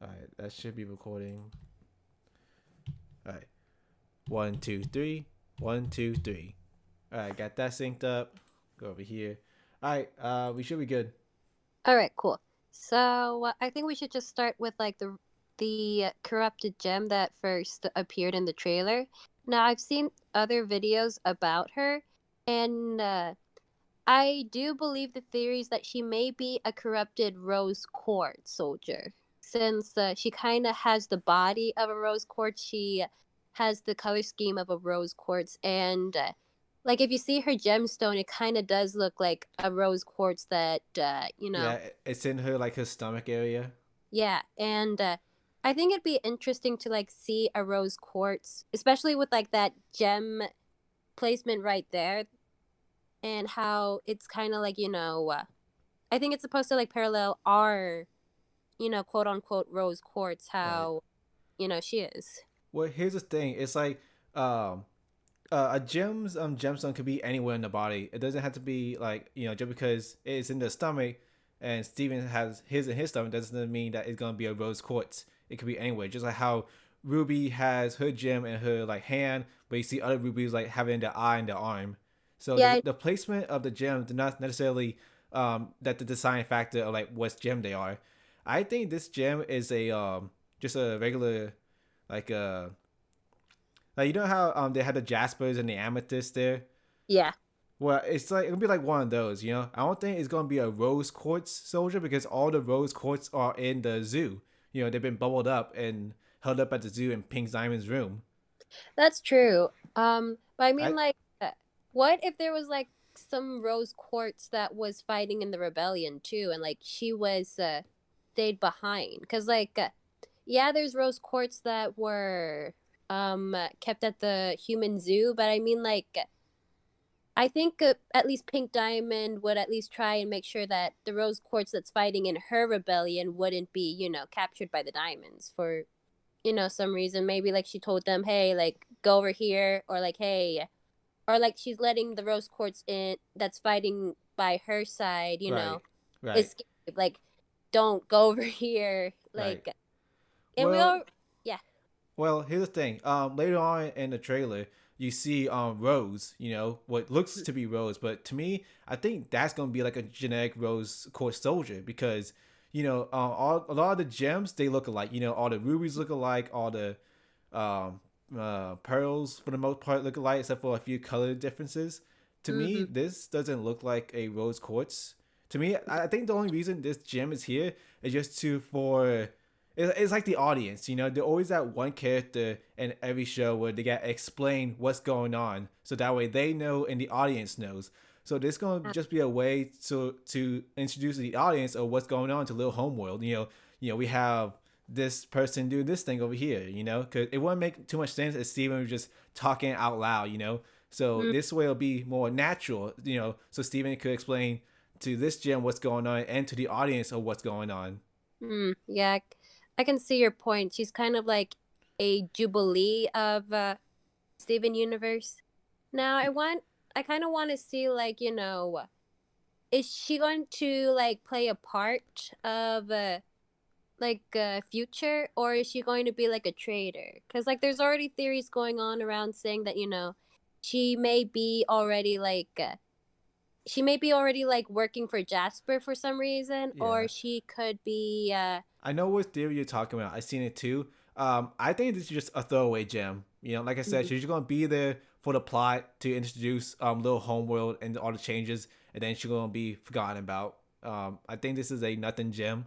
All right, that should be recording. All right, 1, 2, 3, 1, 2, 3. All right, got that synced up. Go over here. All right, we should be good. All right, cool. So I think we should just start with like the corrupted gem that first appeared in the trailer. Now I've seen other videos about her, and I do believe the theories that she may be a corrupted rose quartz soldier. Since she kind of has the body of a rose quartz, she has the color scheme of a rose quartz, and like if you see her gemstone, it kind of does look like a rose quartz that Yeah, it's in her stomach area. yeah, and I think it'd be interesting to like see a rose quartz, especially with like that gem placement right there, and how it's kind of like I think it's supposed to like parallel our quote unquote rose quartz, Right. how she is. Well, here's the thing. It's like um a gemstone could be anywhere in the body. It doesn't have to be just because it's in the stomach and Steven has his in his stomach doesn't mean that it's gonna be a rose quartz. It could be anywhere. Just like how Ruby has her gem in her hand, but you see other rubies like having the eye and the arm. So Yeah, the placement of the gem do not necessarily that the design factor of like what gem they are. I think this gem is a just a regular like you know how they had the jaspers and the amethyst there. yeah. Well, it's like it'll be like one of those. I don't think it's gonna be a rose quartz soldier because all the rose quartz are in the zoo. They've been bubbled up and held up at the zoo in Pink Diamond's room. That's true. But I mean, I like, what if there was like some rose quartz that was fighting in the rebellion too, and like she was stayed behind? Cause like, yeah, there's rose quartz that were kept at the human zoo, but I mean, like, I think at least Pink Diamond would at least try and make sure that the rose quartz that's fighting in her rebellion wouldn't be, captured by the diamonds for some reason. Maybe like she told them, hey, like go over here, or like, hey, or like she's letting the rose quartz in that's fighting by her side, right, right, escape. Like, don't go over here. right. Like, and we Well, all, yeah. Well, here's the thing. Later on in the trailer, you see Rose. What looks to be Rose, but to me, I think that's gonna be like a genetic Rose core soldier because a lot of the gems they look alike. All the rubies look alike. All the um, pearls for the most part look alike, except for a few color differences. To me, Mm-hmm. this doesn't look like a rose quartz. To me, I think the only reason this gem is here is just to for it's like the audience, There's always that one character in every show where they got to explain what's going on, so that way they know and the audience knows. So this gonna just be a way to introduce the audience of what's going on to Little Homeworld. We have this person do this thing over here, because it wouldn't make too much sense if Steven was just talking out loud. So Mm-hmm. this way it'll be more natural, so Steven could explain to this gem what's going on and to the audience of what's going on. Yeah, I can see your point. She's kind of like a jubilee of Steven Universe. Now, I kind of want to see like is she going to like play a part of future, or is she going to be like a traitor? Because like there's already theories going on around saying that she may be already working for Jasper for some reason, or Yeah. she could be I know what theory you're talking about. I've seen it too. I think this is just a throwaway gem. Like I said, she's gonna be there for the plot to introduce Little Homeworld and all the changes, and then she's gonna be forgotten about. I think this is a nothing gem,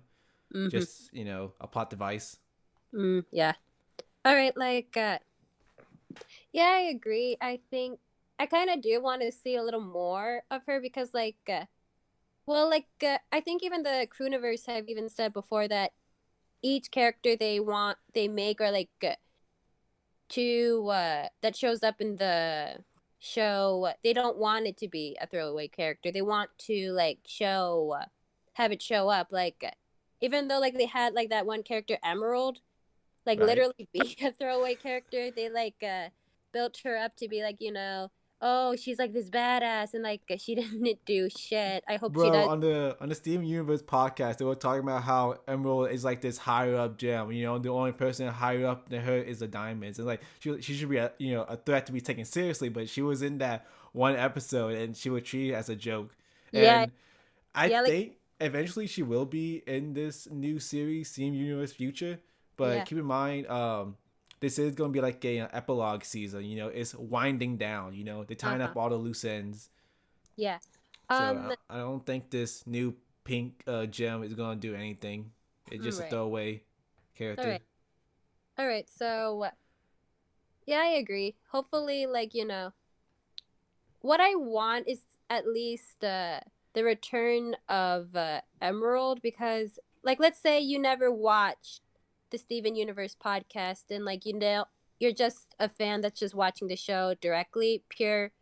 mm-hmm. just a plot device. Yeah. All right, like yeah, I agree. I think I kind of do want to see a little more of her because I think even the Crooniverse have even said before that each character they make, or to that shows up in the show, they don't want it to be a throwaway character. They want to like have it show up, even though like they had like that one character Emerald like Right. literally be a throwaway character. They built her up to be like, oh, she's like this badass and like she didn't do shit. I hope she Bro, does. on the Steven Universe podcast, they were talking about how Emerald is like this higher up gem. The only person higher up than her is the diamonds, and like she should be a threat to be taken seriously. But she was in that one episode, and she was treated as a joke. Yeah, And I yeah, like think eventually she will be in this new series, Steven Universe Future. But yeah, keep in mind, this is gonna be like a epilogue season. It's winding down. They're tying uh-huh. up all the loose ends. Yeah. So Um, I don't think this new pink gem is gonna do anything. It's just a right. throwaway All character. right. All right. So, yeah, I agree. Hopefully, what I want is at least the return of Emerald because, like, let's say you never watched the Steven Universe podcast and, like, you're just a fan that's just watching the show directly, pure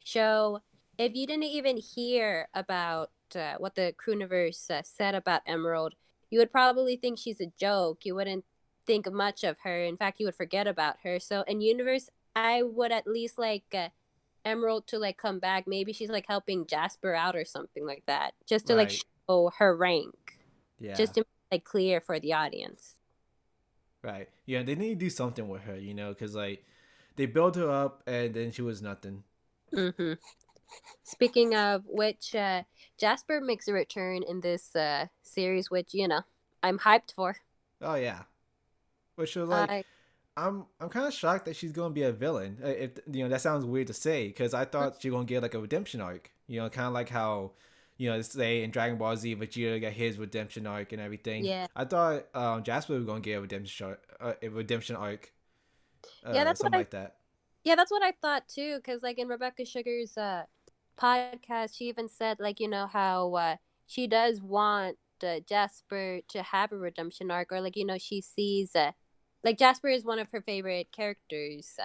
show. If you didn't even hear about what the Crooniverse said about Emerald, you would probably think she's a joke. You wouldn't think much of her. In fact, you would forget about her. So in Universe, I would at least like Emerald to like come back. Maybe she's like helping Jasper out or something like that, just to like Right. show her rank, Yeah. just to like clear for the audience. Right. Yeah. They need to do something with her. Because like they built her up and then she was nothing. Mm-hmm. Speaking of which, Jasper makes a return in this series, which I'm hyped for. Oh yeah. Which was like I I'm kind of shocked that she's gonna be a villain. If that sounds weird to say, because I thought she gonna get like a redemption arc. Kind of like how, say in Dragon Ball Z, Vegeta got his redemption arc and everything. yeah, I thought Jasper was gonna get a redemption arc, yeah, that's what something I like that. yeah, that's what I thought too. Because like in Rebecca Sugar's podcast, she even said like how she does want Jasper to have a redemption arc, or like she sees like Jasper is one of her favorite characters,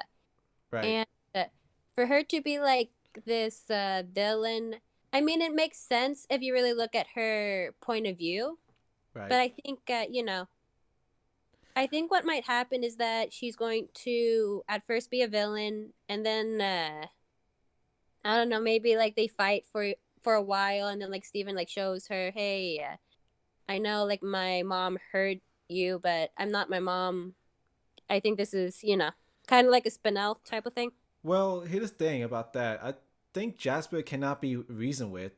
Right. and for her to be like this villain, I mean, it makes sense if you really look at her point of view. But Right. I think I think what might happen is that she's going to at first be a villain, and then I don't know, maybe like they fight for a while, and then like Steven like shows her, hey, I know like my mom hurt you, but I'm not my mom. I think this is kind of like a Spinel type of thing. Well, here's the thing about that. I think Jasper cannot be reasoned with.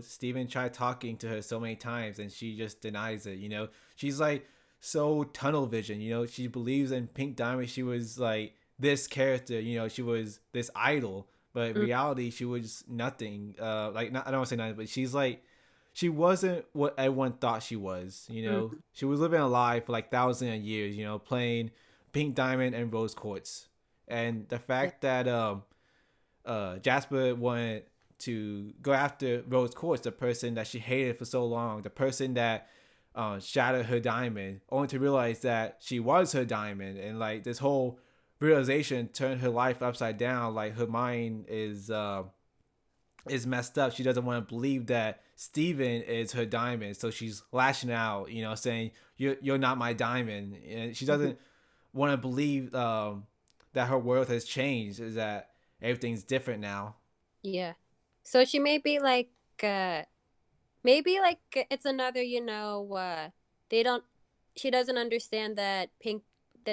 Steven tried talking to her so many times and she just denies it. She's like so tunnel vision. She believes in Pink Diamond. She was like this character. She was this idol. But in Mm, reality, she was nothing. Like not, I don't want to say nothing, but she's like she wasn't what everyone thought she was. mm, She was living a lie for like thousands of years. Playing Pink Diamond and Rose Quartz, and the yeah, fact that Jasper wanted to go after Rose Quartz, the person that she hated for so long, the person that shattered her diamond, only to realize that she was her diamond, and like this whole realization turned her life upside down. Like her mind is messed up. She doesn't want to believe that Steven is her diamond, so she's lashing out, saying you're not my diamond, and she mhm, doesn't want to believe that her world has changed, is that everything's different now. yeah. So she may be like maybe like it's another they don't she doesn't understand that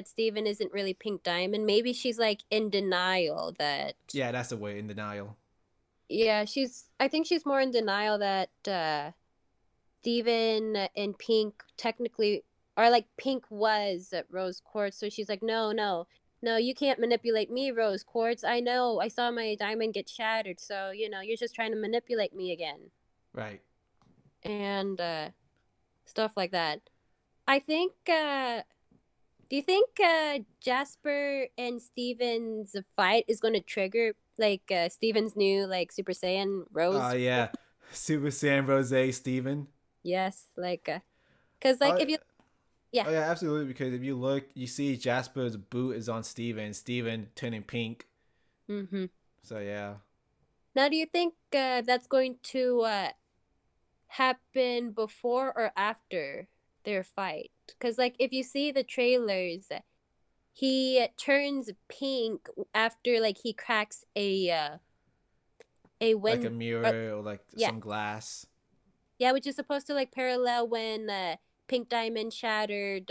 Steven isn't really Pink Diamond. Maybe she's like in denial that Yeah, that's the way, in denial. yeah, I think she's more in denial that Steven and Pink technically are like Pink was Rose Quartz, so she's like, no, no, no, you can't manipulate me, Rose Quartz. I know, I saw my diamond get shattered, so you're just trying to manipulate me again, Right. and stuff like that. I think. Do you think Jasper and Steven's fight is going to trigger like Steven's new like Super Saiyan Rose? Yeah. Super Saiyan Rose Steven. Yes, like because like Oh, if you yeah. oh yeah, absolutely. Because if you look, you see Jasper's boot is on Steven. Steven turning pink. Mm-hmm. So yeah. Now, do you think that's going to happen before or after their fight? Because like if you see the trailers, he turns pink after like he cracks a a like a wind. mirror or like Yeah, some glass yeah, which is supposed to like parallel when Pink Diamond shattered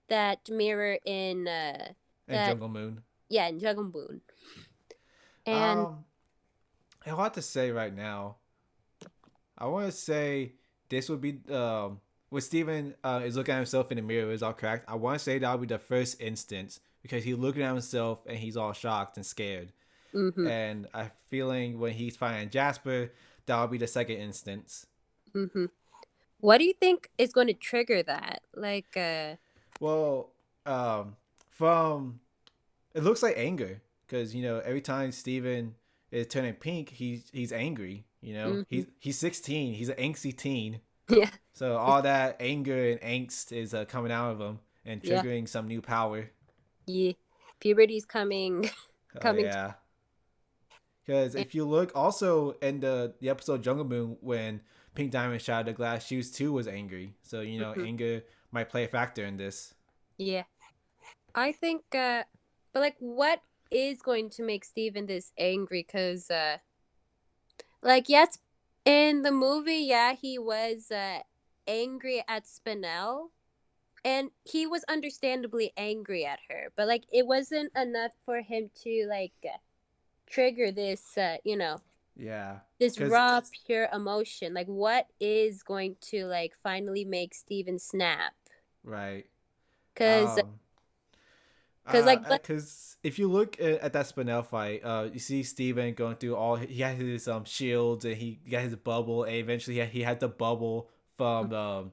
that mirror in and that Jungle Moon. yeah in Dragon Boon. And Um, I want to say right now, I want to say this would be when Steven is looking at himself in the mirror is all correct. I want to say that would be the first instance because he's looking at himself and he's all shocked and scared. mm-hmm, And I'm feeling when he's finding Jasper, that would be the second instance. mm-hmm. What do you think is going to trigger that? Like, Well, um, from it looks like anger because you know every time Steven is turning pink, he's angry. You know mm-hmm. he's 16. He's an angsty teen. Yeah, So all that anger and angst is coming out of him and yeah, triggering some new power. yeah. Puberty's coming, Oh coming. yeah. Because if you look also in the episode Jungle Moon when Pink Diamond shattered the glass, she was too was angry. So you know Mhm. anger might play a factor in this. Yeah, I think. But like, what is going to make Steven this angry? Because like, yes, in the movie, yeah, he was angry at Spinel, and he was understandably angry at her. But like, it wasn't enough for him to like trigger this, Yeah. this Because raw, pure emotion. Like, what is going to like finally make Steven snap? right. Because Um. like, but Because if you look at that Spinel fight, you see Steven going through all. He had his shields and he got his bubble, and eventually he had the bubble from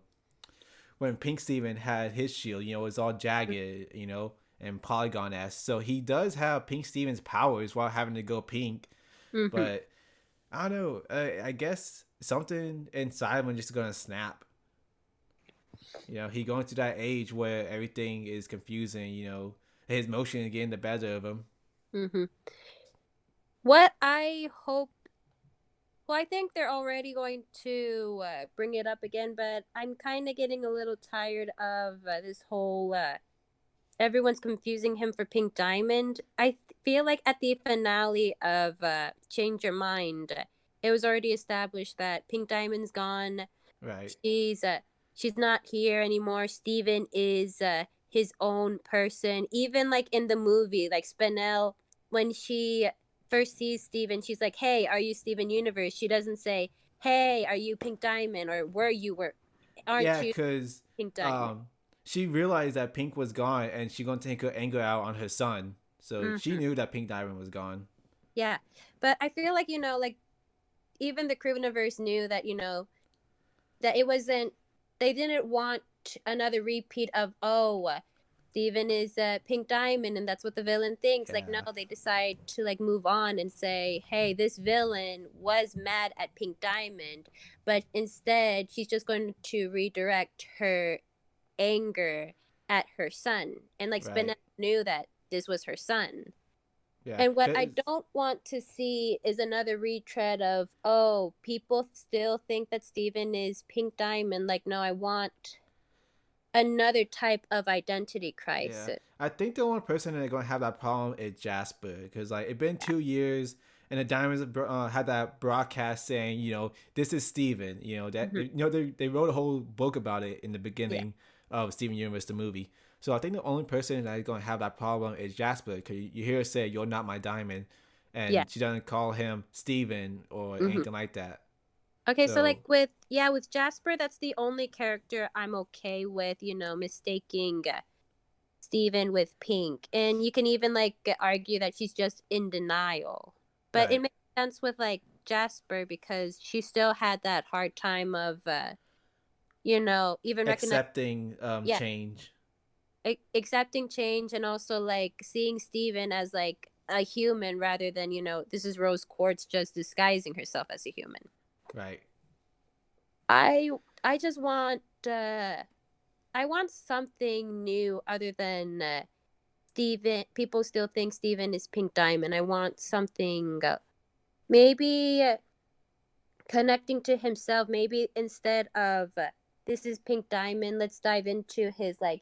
when Pink Steven had his shield. You know, it's all jagged. You know, and polygon esque. So he does have Pink Steven's powers while having to go pink. mm-hmm, But I don't know. I guess something inside him is just gonna snap. You know, he going to that age where everything is confusing. You know, his motion is getting the better of him. mm-hmm. What I hope, well, I think they're already going to bring it up again, but I'm kind of getting a little tired of this whole everyone's confusing him for Pink Diamond. Feel like at the finale of Change Your Mind, it was already established that Pink Diamond's gone. Right. She's not here anymore. Steven is his own person. Even like in the movie, like Spinel, when she first sees Steven, she's like, "Hey, are you Steven Universe?" She doesn't say, "Hey, are you Pink Diamond?" or aren't Yeah, you because Pink Diamond?" um, she realized that Pink was gone, and she gonna take her anger out on her son. So she Mm-hmm. knew that Pink Diamond was gone. Yeah, but I feel like like even the Crewniverse knew that that it wasn't. They didn't want another repeat of Steven is Pink Diamond, and that's what the villain thinks. Like, no, Yeah. they decide to like move on and say, hey, this villain was mad at Pink Diamond, but instead she's just going to redirect her anger at her son, and like Spinel Right. knew that this was her son. Yeah. And what I Cause don't want to see is another retread of, people still think that Steven is Pink Diamond. Like, no, I want another type of identity yeah, crisis. I think the only person that's gonna have that problem is Jasper, because like it's been 2 years. And the Diamonds had that broadcast saying, you know, this is Steven. You know that Mm-hmm. you know they wrote a whole book about it in the Yeah. beginning of Steven Universe the movie. So I think the only person that is gonna have that problem is Jasper, because you hear her say, "You're not my diamond," Yeah. and she doesn't call him Steven or Mm-hmm. anything like that. Okay, so like So with Jasper, that's the only character I'm okay with, mistaking Steven with Pink. And you can even like argue that she's just in denial. But it right, makes sense with like Jasper because she still had that hard time of even recognize, accepting yeah, change. accepting change, and also like seeing Steven as like a human rather than, this is Rose Quartz just disguising herself as a human. Right. I I just want I want something new other than Steven. People still think Steven is Pink Diamond. I want something maybe connecting to himself. Maybe instead of this is Pink Diamond, let's dive into his like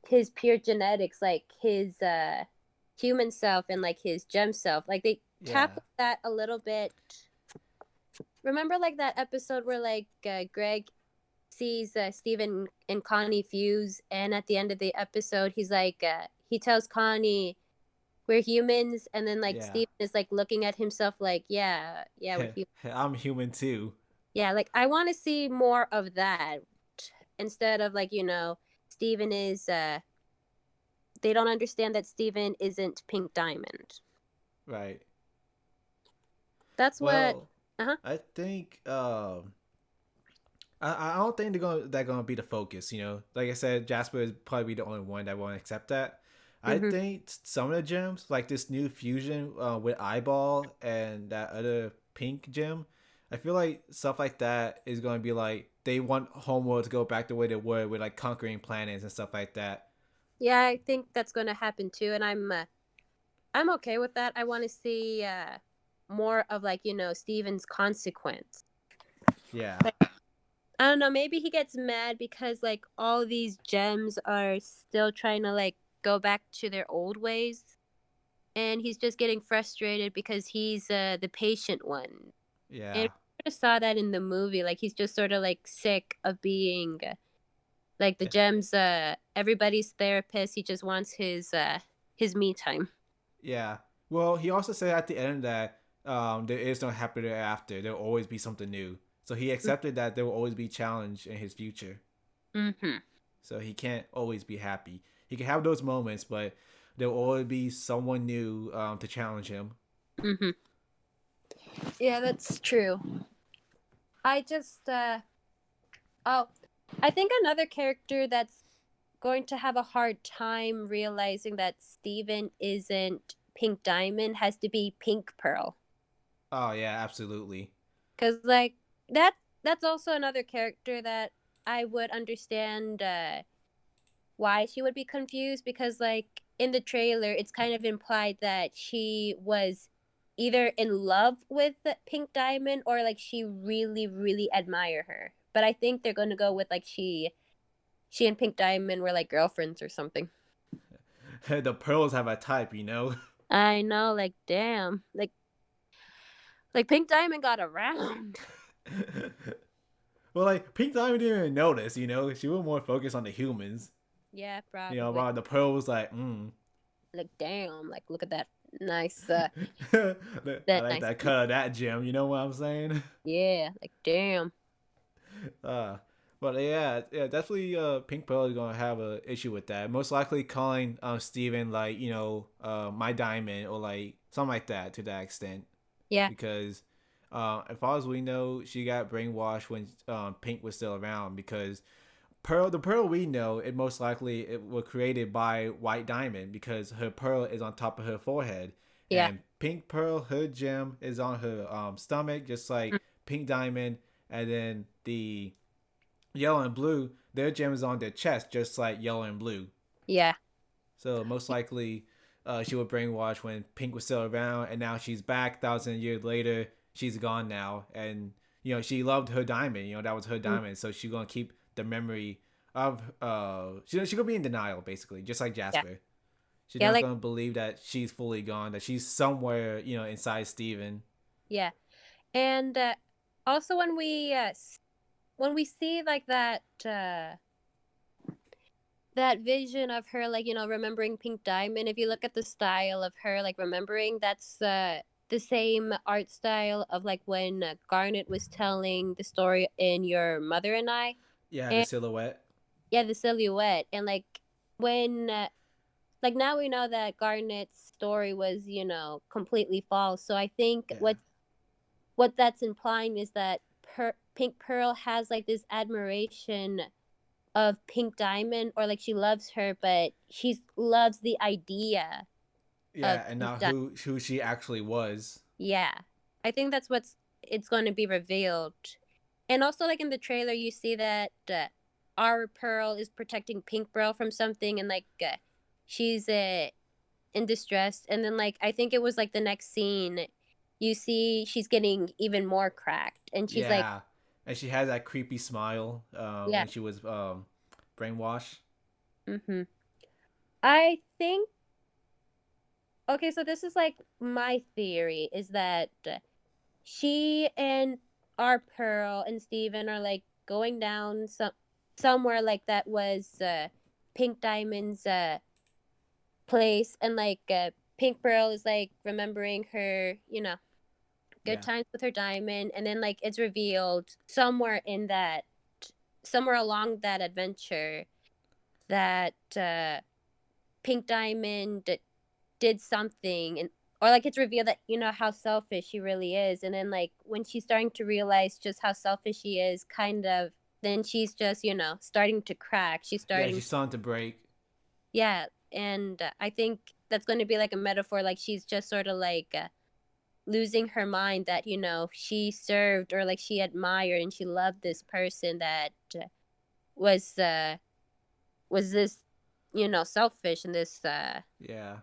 his pure genetics, like his human self and like his gem self. Like Yeah. tackle that a little bit. Remember, like that episode where like Greg sees Steven and Connie fuse, and at the end of the episode, he's like, he tells Connie, "We're humans," and then like Yeah. Steven is like looking at himself, like, "Yeah, yeah, we're human." I'm human too. Yeah, like I want to see more of that instead of like Steven is they don't understand that Steven isn't Pink Diamond. Right. That's what. Well, Uh huh. I think I don't think they're gonna be the focus. You know, like I said, Jasper is probably the only one that won't accept that. I Mhm. think some of the gems, like this new fusion with Eyeball and that other pink gem, I feel like stuff like that is gonna be like they want Homeworld to go back the way they were with like conquering planets and stuff like that. Yeah, I think that's going to happen too, and I'm okay with that. I want to see more of like Steven's consequence. Yeah, Like, I don't know. Maybe he gets mad because like all these gems are still trying to like go back to their old ways, and he's just getting frustrated because he's the patient one. And yeah. we saw that in the movie. Like he's just sort of like sick of being like the gems. Everybody's therapist. He just wants his me time. Yeah. Well, he also said at the end that there is no happy after. There will always be something new. So he accepted that there will always be challenge in his future. Mm-hmm. So he can't always be happy. He can have those moments, but there will always be someone new to challenge him. Mm-hmm. Yeah, that's true. I just oh, I think another character that's going to have a hard time realizing that Steven isn't Pink Diamond has to be Pink Pearl. Oh yeah, absolutely. Cuz like that's also another character that I would understand why she would be confused because like in the trailer it's kind of implied that she was either in love with Pink Diamond or like she really really admire her. But I think they're going to go with like she and Pink Diamond were like girlfriends or something. The pearls have a type, you know. I know, like damn, like Pink Diamond got around. Well, like Pink Diamond didn't even notice, you know. She was more focused on the humans, Yeah, you know. probably. While the pearl was like, mm. Like damn, like look at that nice I that like nice. that cut of that gem. You know what I'm saying? Yeah, like damn. Uh, but yeah, yeah, definitely. Pink Pearl is gonna have a issue with that. Most likely calling Steven like my diamond or like something like that to that extent Yeah. because as far as we know, she got brainwashed when Pink was still around because the pearl we know, it most likely it was created by White Diamond because her pearl is on top of her forehead, Yeah. and Pink Pearl, her gem is on her stomach, just Mm, like Pink Diamond, and then the Yellow and Blue, their gem is on their chest, just like Yellow and Blue. yeah. So most likely, she was brainwashed when Pink was still around, and now she's back. 1,000 years later, she's gone now, and she loved her diamond. That was her Mm, diamond, so she's gonna keep the memory of. She's gonna be in denial, basically, just like yeah. Jasper. She's Yeah, not like gonna believe that she's fully gone, that she's somewhere, inside Steven. yeah. And also when we see like that vision of her like remembering Pink Diamond, if you look at the style of her like remembering, that's the same art style of like when Garnet was telling the story in Your Mother and I. Yeah, the And silhouette. yeah, the silhouette. And like when like now we know that Garnet's story was completely false, so I think Yeah, what that's implying is that Pink Pearl has like this admiration of Pink Diamond, or like she loves her, but she loves the idea of yeah, and Pink not Diamond. who she actually was. Yeah, I think that's what's it's going to be revealed. And also, like in the trailer, you see that our Pearl is protecting Pink Pearl from something, and like she's in distress. And then, like I think it was like the next scene, you see she's getting even more cracked, and she's like, Yeah, and she has that creepy smile yeah. when she was brainwashed. Mm-hmm. I think Okay, so this is like my theory is that she and our Pearl and Steven are like going down somewhere like that was Pink Diamond's place, and like Pink Pearl is like remembering her, good Yeah. times with her diamond, and then like it's revealed somewhere along that adventure that Pink Diamond did something, and or like it's revealed that how selfish she really is, and then like when she's starting to realize just how selfish she is, kind of, then she's just starting to crack. She's Yeah, starting, she's starting to break. yeah, and I think that's going to be like a metaphor, like she's just sort of like losing her mind, that she served, or like she admired and she loved this person that was was this selfish and this Yeah.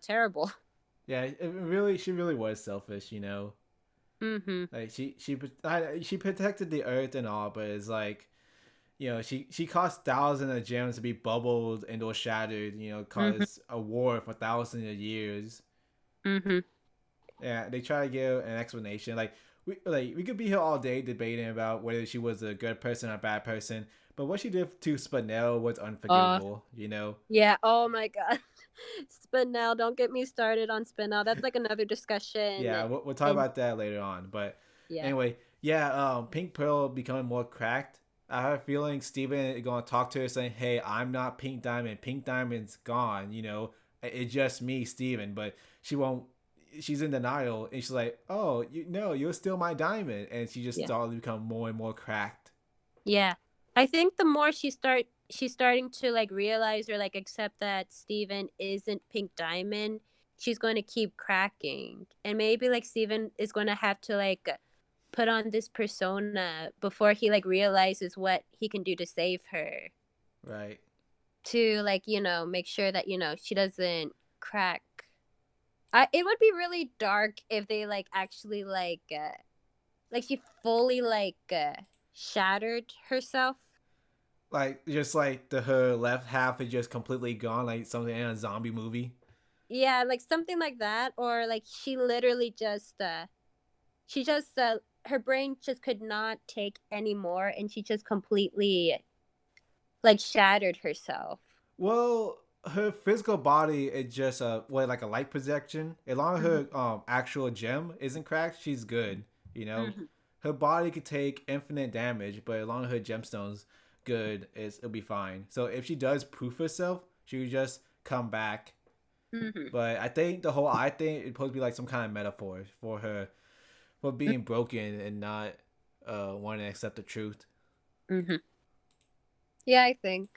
terrible. Yeah, she really was selfish, Mm-hmm. Like she protected the earth and all, but it's like, she caused thousands of gems to be bubbled and or shattered, Mm-hmm. caused a war for thousands of years. Mm-hmm. Yeah, they try to give an explanation. We could be here all day debating about whether she was a good person or a bad person, but what she did to Spinel was uh unforgivable. yeah, oh my god. Spinel, don't get me started on Spinel. That's like another discussion. Yeah, we'll talk And about that later on. But yeah. anyway, yeah, Pink Pearl becoming more cracked. I have a feeling Steven is gonna talk to her saying, "Hey, I'm not Pink Diamond. Pink Diamond's gone. It's just me, Steven." But she won't. She's in denial, and she's like, "Oh, no, you're still my diamond." And she just Yeah. started to become more and more cracked. Yeah. I think the more she's starting to like realize or like accept that Steven isn't Pink Diamond, she's going to keep cracking. And maybe like Steven is going to have to like put on this persona before he like realizes what he can do to save her, Right. to like, make sure that, she doesn't crack. It would be really dark if they like actually like she fully like shattered herself. Like just like her left half is just completely gone, like something in a zombie movie. Yeah, like something like that, or like she literally just she just her brain just could not take anymore, and she just completely like shattered herself. Well, her physical body is just like a light projection. As long as Mm-hmm. her actual gem isn't cracked, she's good. You know, Mm-hmm. her body could take infinite damage, but as long as her gemstones good, it'll be fine. So if she does proof herself, she would just come back. Mm-hmm. But I think the whole eye thing is supposed to be like some kind of metaphor for her for being broken and not wanting to accept the truth. Mm-hmm. Yeah, I think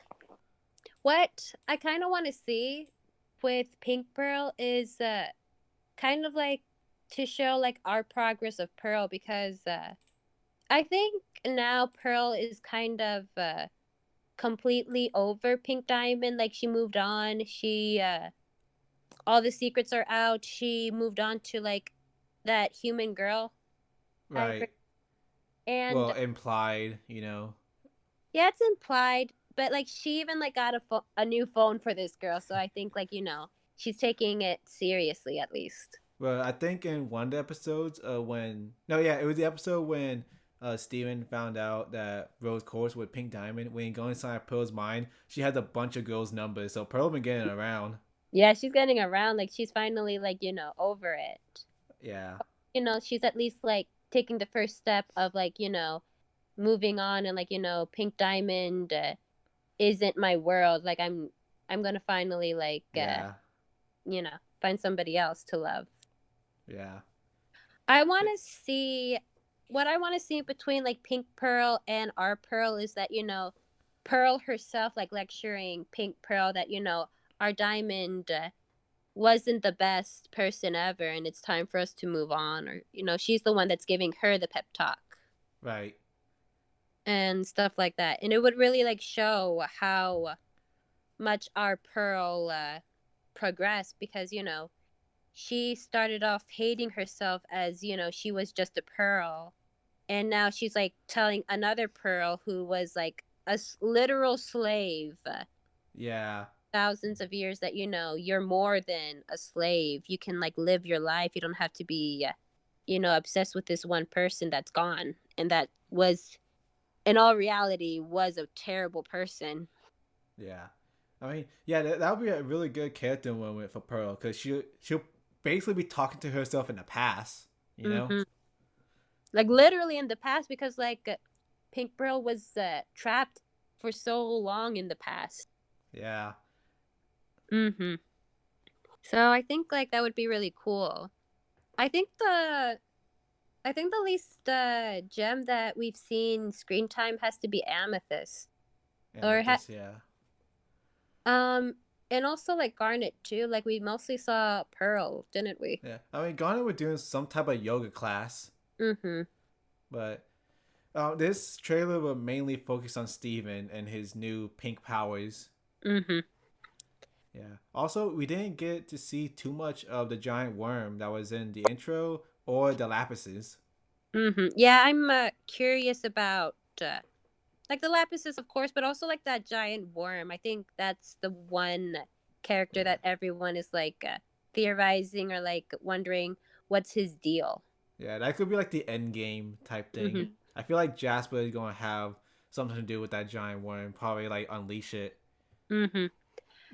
what I kind of want to see with Pink Pearl is kind of like to show like our progress of Pearl, because I think now Pearl is kind of completely over Pink Diamond. Like she moved on. She all the secrets are out. She moved on to like that human girl. I Right. and Well, implied. yeah, it's implied, but like she even like got a new phone for this girl. So I think like she's taking it seriously at least. Well, I think in one of the episodes, when no, yeah, it was the episode when Steven found out that Rose Quartz with Pink Diamond. When he go inside Pearl's mind, she has a bunch of girls' numbers, so Pearl been getting around. Yeah, she's getting around. Like she's finally like over it. Yeah, She's at least like taking the first step of like moving on, and like Pink Diamond isn't my world. Like I'm gonna finally like yeah, find somebody else to love. yeah, I want to see what I want to see between like Pink Pearl and our Pearl is that Pearl herself like lecturing Pink Pearl that our diamond wasn't the best person ever, and it's time for us to move on, or she's the one that's giving her the pep talk right, and stuff like that. And it would really like show how much our Pearl progressed, because she started off hating herself as she was just a pearl, and now she's like telling another pearl who was like a literal slave yeah. thousands of years that you're more than a slave. You can like live your life. You don't have to be obsessed with this one person that's gone and that was in all reality was a terrible person. Yeah, I mean, yeah, that would be a really good character moment for Pearl because she'll basically be talking to herself in the past. You know? Hmm. Like literally in the past, because like Pink Pearl was trapped for so long in the past. Yeah. Hmm. So I think like that would be really cool. I think the I think the least gem that we've seen screen time has to be Amethyst. Or Amethyst. Yeah. um and also like Garnet too. Like we mostly saw Pearl, didn't we? Yeah. I mean, Garnet was doing some type of yoga class, Mhm. but this trailer will mainly focus on Steven and his new pink powers. Mhm. Yeah. Also, we didn't get to see too much of the giant worm that was in the intro or the lapises. Mhm. Yeah, I'm curious about like the Lapises, of course, but also like that giant worm. I think that's the one character Yeah. that everyone is like theorizing or like wondering what's his deal. Yeah, that could be like the end game type thing. Mhm. I feel like Jasper is going to have something to do with that giant worm, probably like unleash it. Mhm.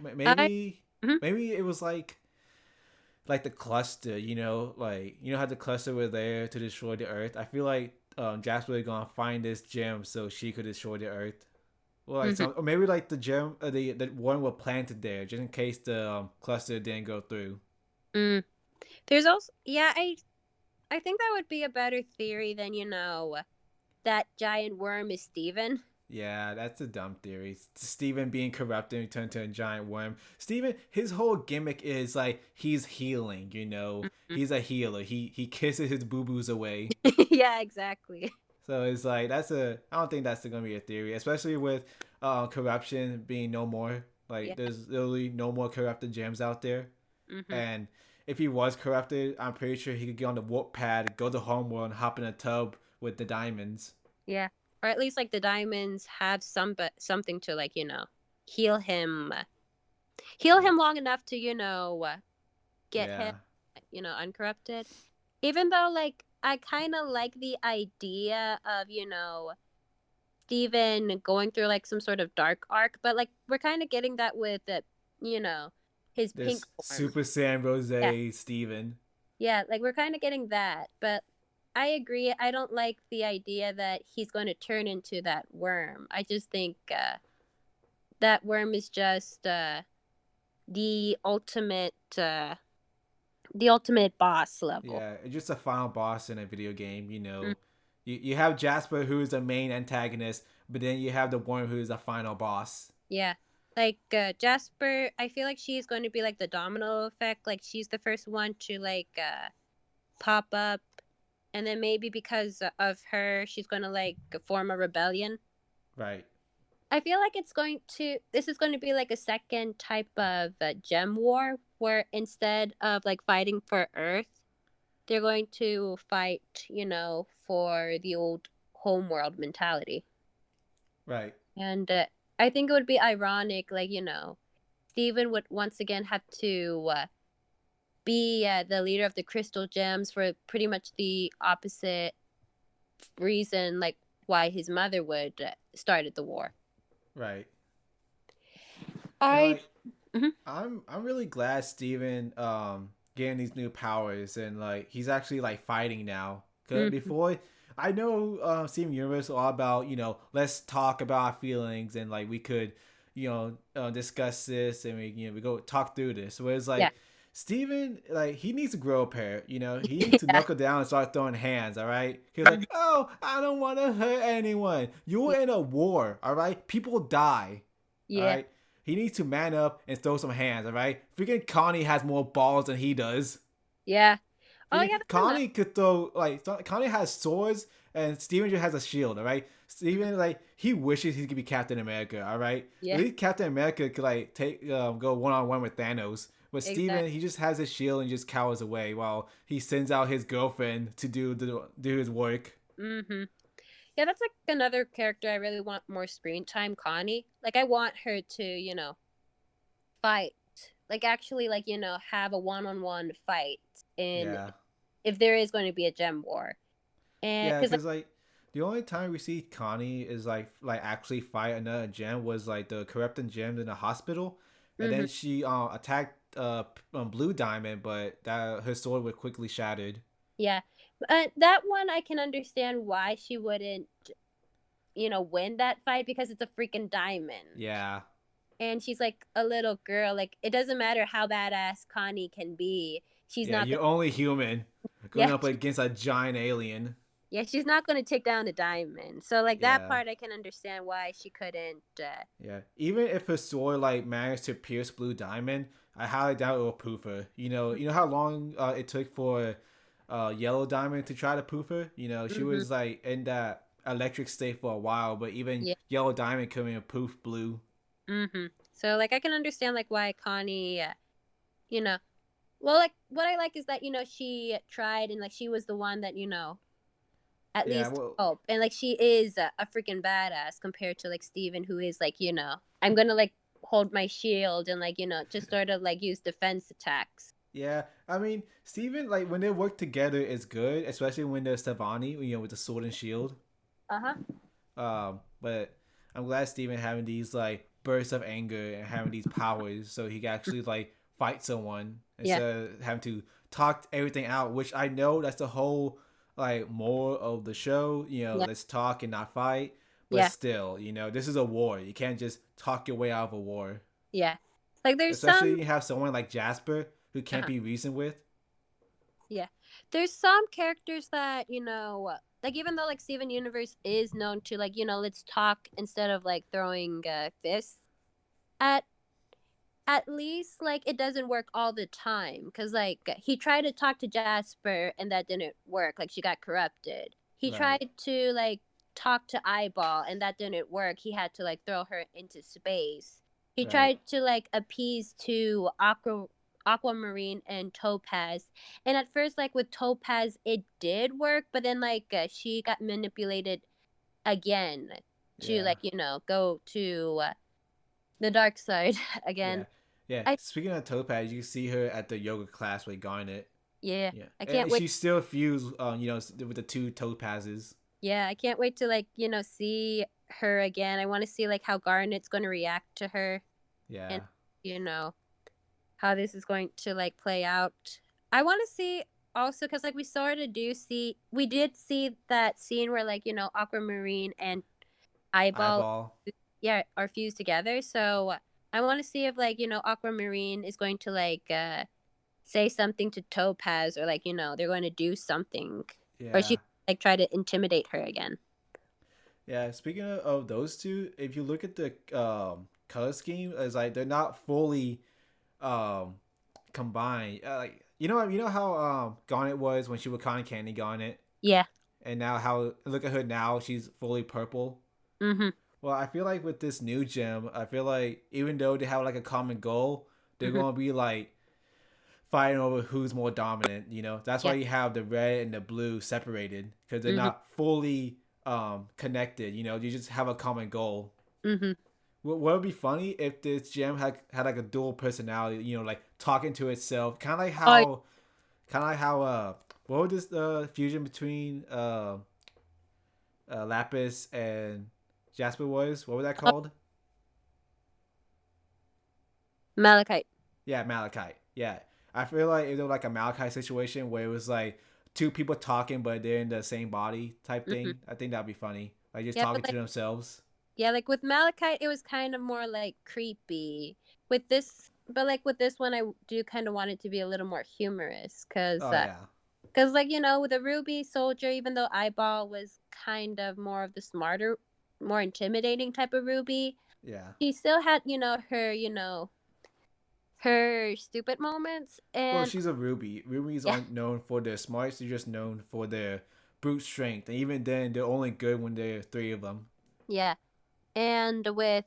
I Maybe mhm. maybe it was like the cluster, like how the cluster were there to destroy the Earth. I feel like Jasper is gonna find this gem so she could destroy the Earth. Or like Mhm. some, or maybe like the gem, the one was planted there just in case the cluster didn't go through. Mm. There's also yeah, I think that would be a better theory than that giant worm is Steven. Yeah, that's a dumb theory. Steven being corrupted and turned into a giant worm. Steven, his whole gimmick is like he's healing. Mhm. He's a healer. He kisses his boo boos away. Yeah, exactly. So it's like I don't think that's gonna be a theory, especially with corruption being no more. Like Yeah. there's literally no more corrupted gems out there. Mhm. And if he was corrupted, I'm pretty sure he could get on the warp pad, go to Homeworld, and hop in a tub with the diamonds. Yeah. Or at least like the diamonds have something to like, heal him heal Yeah. him long enough to, get him, Yeah. uncorrupted. Even though like I kind of like the idea of, Steven going through like some sort of dark arc, but like we're kind of getting that with you know, his pink This form. Super Saiyan Yeah. Rose Steven. Yeah, like we're kind of getting that, but I agree. I don't like the idea that he's going to turn into that worm. I just think that worm is just the ultimate uh the ultimate boss level. Yeah, it's just a final boss in a video game. Mm, You have Jasper, who is the main antagonist, but then you have the worm, who is the final boss. yeah. Like Jasper, I feel like she's going to be like the domino effect. Like she's the first one to like pop up, and then maybe because of her, she's going to like form a rebellion. Right. I feel like this is going to be like a second type of gem war where instead of like fighting for Earth, they're going to fight, for the old homeworld mentality. Right. And I think it would be ironic, like, Steven would once again have to be the leader of the Crystal Gems for pretty much the opposite reason, like, why his mother would started the war. Right. And I. like Mhm. I'm really glad Steven getting these new powers and like he's actually like fighting now. Cause Mhm. before I know Steven Universe all about let's talk about our feelings and like we could discuss this and we go talk through this. Whereas Yeah. like Steven, like he needs to grow a pair. He needs to Yeah. knuckle down and start throwing hands. All right, he's like, oh, I don't want to hurt anyone. You're Yeah. in a war. All right, people die. All Yeah. right. He needs to man up and throw some hands, all right? Freaking Connie has more balls than he does. Yeah. Oh Freaking yeah, that's enough. Connie could throw, like, Connie has swords and Steven just has a shield, all right? Steven, like, he wishes he could be Captain America, all right? At Yeah. least Captain America could, like, go one on one with Thanos. But Steven, Exactly. he just has his shield and just cowers away while he sends out his girlfriend to do his work. Mhm. Yeah, that's like another character I really want more screen time, Connie. Like I want her to, fight, like actually, like have a one-on-one fight in Yeah. if there is going to be a gem war, and Yeah, because like because like the only time we see Connie is like actually fight another gem was like the corrupting gems in the hospital, and hmm then she attacked Blue Diamond, but that her sword was quickly shattered. yeah, that one I can understand why she wouldn't win that fight because it's a freaking diamond. Yeah, And she's like a little girl. Like it doesn't matter how badass Connie can be. She's yeah, not you're gonna. only human going Yeah, up against a giant alien. yeah, she's not gonna take down a diamond. So like that Yeah, part, I can understand why she couldn't. yeah. Even if her sword like managed to pierce Blue Diamond, I highly doubt it will poof her. You know how long it took for Yellow Diamond to try to poof her. She hmm was like in that electric state for a while, but even Yeah. Yellow Diamond couldn't even poof Blue. So like I can understand like why Connie. You know. Well, like what I like is that she tried and like she was the one that at Yeah, least well, hope and like she is a freaking badass compared to like Steven, who is like I'm gonna like hold my shield and like just sort of like use defense attacks. yeah. I mean, Steven, like when they work together, is good, especially when they're Stefani, with the sword and shield. Uh-huh. But I'm glad Steven having these like bursts of anger and having these powers, so he can actually like fight someone Yeah. instead of having to talk everything out. Which I know that's the whole like more of the show. Yeah. Let's talk and not fight. But Yeah. still, this is a war. You can't just talk your way out of a war. Yeah. Like there's Especially some you have someone like Jasper who can't uh-huh. be reasoned with. Yeah. There's some characters that, like even though like Steven Universe is known to like, let's talk instead of like throwing fists at at least like it doesn't work all the time because like he tried to talk to Jasper and that didn't work, like she got corrupted. He Right. tried to like talk to Eyeball and that didn't work. He had to like throw her into space. He Right. tried to like appease to Aquamarine and Topaz, and at first like with Topaz it did work, but then like she got manipulated again to Yeah. like go to the dark side again. Yeah. Yeah. I Speaking of Topaz, you see her at the yoga class with Garnet. Yeah, Yeah, I can't and wait. she still fused, with the two topazes. Yeah, I can't wait to like see her again. I want to see like how Garnet's going to react to her, and Yeah, you know how this is going to like play out. I want to see also because like we did see that scene where like Aquamarine and Eyeball, eyeball. yeah, are fused together. So I want to see if like Aquamarine is going to like say something to Topaz, or like they're going to do something, or she Yeah, like try to intimidate her again. yeah. Speaking of those two, if you look at the color scheme, it's like they're not fully um combined. Like you know how Garnet was when she was cotton candy Garnet, Yeah. and now how look at her now, she's fully purple. Mm-hmm. Well, I feel like with this new gem, I feel like even though they have like a common goal, they're Mm-hmm. gonna be like fighting over who's more dominant. That's why Yeah. you have the red and the blue separated because they're Mm-hmm. not fully connected. You just have a common goal. Mm-hmm. What would be funny if this gem had like a dual personality? Like talking to itself, Oh, kind of like how what was this fusion between Lapis and Jasper was? What was that oh, called? Malachite. Yeah, Malachite. Yeah, I feel like it was like a Malachite situation where it was like two people talking, but they're in the same body type Mm-hmm. thing. I think that'd be funny, like just Yeah, talking but to like themselves. like with Malachite, it was kind of more like creepy. With this, but like with this one, I do kind of want it to be a little more humorous, Oh yeah, like with a Ruby Soldier, even though Eyeball was kind of more of the smarter, more intimidating type of Ruby, yeah. she still had her stupid moments. Well, And she's a Ruby. Rubies yeah, aren't known for their smarts; they're just known for their brute strength. And even then, they're only good when there are three of them. yeah. And with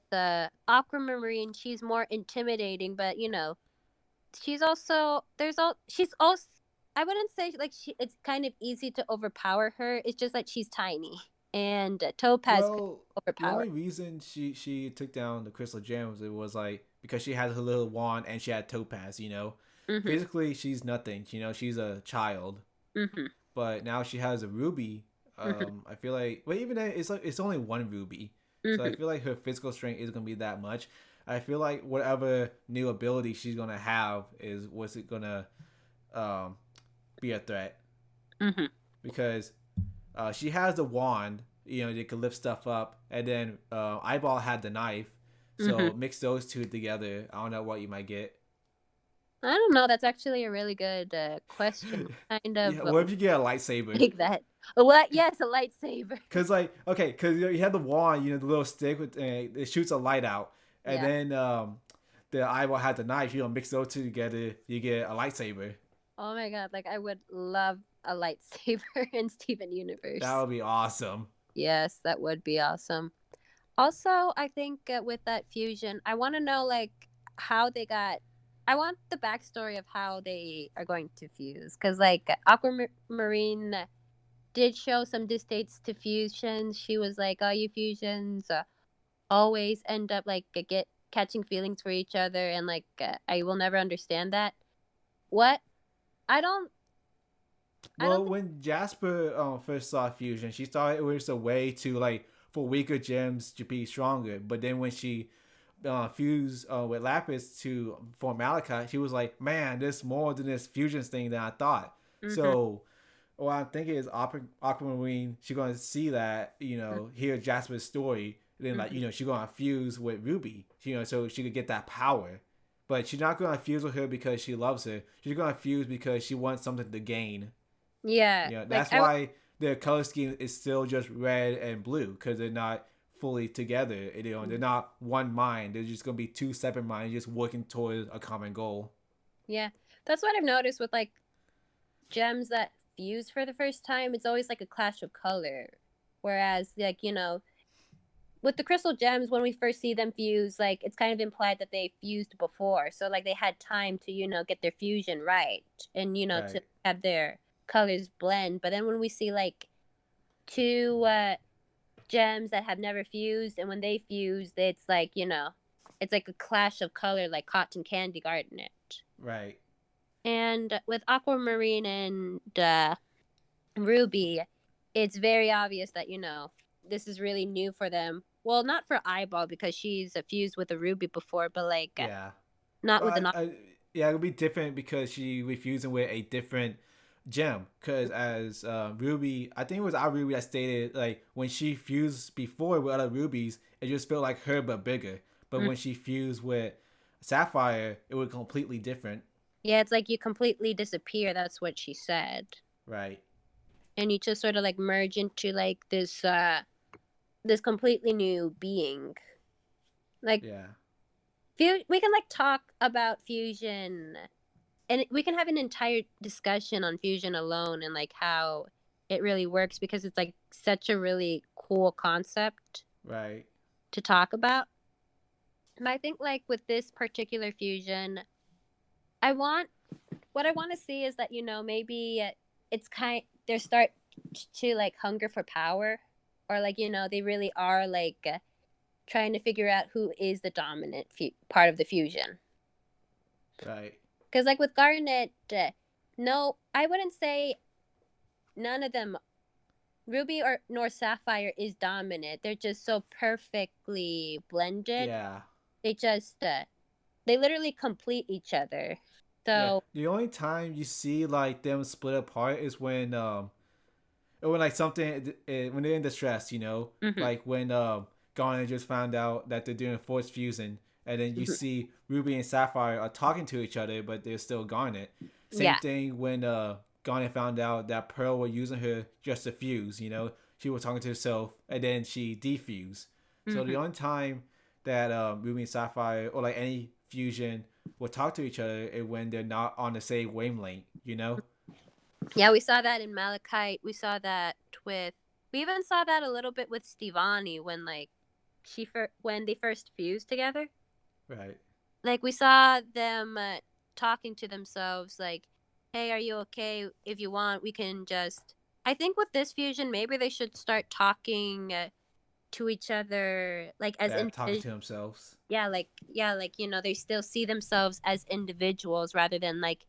Aquamarine, she's more intimidating, but she's also she's also, I wouldn't say like it's kind of easy to overpower her. It's just that she's tiny and Topaz could Well, the overpower. only reason she took down the crystal gems it was like because she had her little wand and she had Topaz. You know, Mhm. physically she's nothing. You know, she's a child, Mhm. but now she has a ruby. Mhm. I feel like, but even then, it's like it's only one ruby, so I Mhm. feel like her physical strength isn't gonna be that much. I feel like whatever new ability she's gonna have is what's it gonna um, be a threat Mhm. because she has the wand. You know, they can lift stuff up, and then Eyeball had the knife. Mhm. So mix those two together. I don't know what you might get. I don't know. That's actually a really good question. Kind Yeah, of what if you get a lightsaber? like that. What? Yes, a lightsaber. Cause like okay, cause you had the wand, you know, the little stick with it shoots a light out, and Yeah. then the eyeball had the knife. You know, mix those two together, you get a lightsaber. Oh my god! Like I would love a lightsaber in Steven That Universe. would be awesome. Yes, that would be awesome. Also, I think with that fusion, I want to know like how they got. I want the backstory of how they are going to fuse, because like Aquamarine did show some distates to fusions. She was like, "Oh, you fusions always end up like get catching feelings for each other," and like I will never understand that. What? I don't. I don't Well, think. when Jasper first saw fusion, she thought it was a way to like for weaker gems to be stronger. But then when she fused with Lapis to form Malachite, she was like, "Man, there's more than this fusions thing than I thought." Mm-hmm, So what I'm thinking is Aquamarine, she's gonna see that, you know, hear Jasper's story, then like, mm-hmm. you know, she's gonna fuse with Ruby, you know, so she could get that power. But she's not gonna fuse with her because she loves her. She's gonna fuse because she wants something to gain. Yeah, You know, like that's why their color scheme is still just red and blue because they're not fully together. You know, they're not one mind. They're just gonna be two separate minds just working towards a common goal. yeah. That's what I've noticed with like gems that fuse for the first time. It's always like a clash of color, whereas like with the crystal gems when we first see them fuse, like it's kind of implied that they fused before, so like they had time to get their fusion right and to Right. have their colors blend. But then when we see like two gems that have never fused, and when they fuse, it's like it's like a clash of color, like cotton candy garnet. Right. And with Aquamarine and Ruby, it's very obvious that this is really new for them. Well, not for Eyeball because she's fused with a Ruby before, but like Yeah. not Well, with an. yeah, it'll be different because she refusing with a different gem. Because as Ruby, I think it was our Ruby that stated like when she fused before with other rubies, it just felt like her but bigger. But Mm, when she fused with Sapphire, it was completely different. yeah, it's like you completely disappear. That's what she said, Right. and you just sort of like merge into like this completely new being. Like Yeah. we can like talk about fusion, and we can have an entire discussion on fusion alone and like how it really works, because it's like such a really cool concept Right. to talk about. And I think like with this particular fusion, I want what I want to see is that maybe it's kind they start to like hunger for power, or like they really are like trying to figure out who is the dominant part of the fusion. Right. Because like with Garnet, no, I wouldn't say none of them, Ruby or nor Sapphire, is dominant. They're just so perfectly blended. Yeah. They just they literally complete each other. Yeah. So The only time you see like them split apart is when like something when they're in distress, you know, mhm, like when Garnet just found out that they're doing force fusion, and then you mhm. see Ruby and Sapphire are talking to each other, but they're still Garnet. Same Yeah. thing when Garnet found out that Pearl were using her just to fuse. You know, she was talking to herself, and then she defused. So the Mhm. only time that Ruby and Sapphire or like any fusion will talk to each other is when they're not on the same wavelength. You know. Yeah, we saw that in Malachite. We saw that with. We even saw that a little bit with Stevani when like when they first fused together. Right. Like we saw them talking to themselves like, "Hey, are you okay? If you want, we can just I think with this fusion, maybe they should start talking to each other like as Yeah, talking individuals. to themselves. Like they still see themselves as individuals rather than like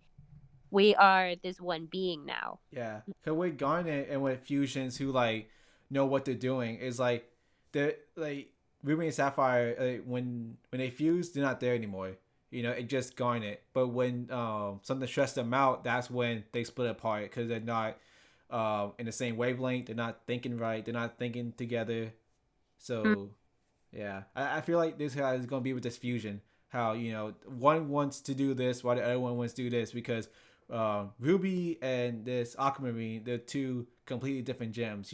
we are this one being now. Yeah, cause with Garnet and with fusions who like know what they're doing is like they're like Ruby and Sapphire when they fuse they're not there anymore. You know, it just Garnet. But when something stressed them out, that's when they split apart because they're not in the same wavelength. They're not thinking right. They're not thinking together. Mm. So yeah, I feel like this is gonna be with this fusion. How one wants to do this while the other one wants to do this because Ruby and this Aquamarine they're two completely different gems.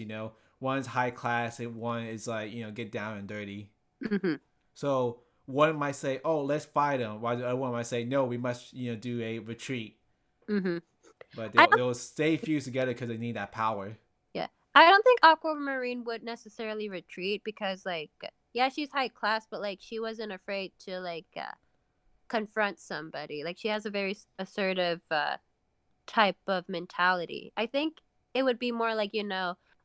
One's high class and one is like get down and dirty. Mhm. So one might say, "Oh, let's fight them," while the other one might say, "No, we must do a retreat." Mhm. But I they'll stay fused together because they need that power. Yeah. I don't think Aquamarine would necessarily retreat because like yeah, she's high class, but like she wasn't afraid to like confront somebody. Like she has a very assertive type of mentality. I think it would be more like,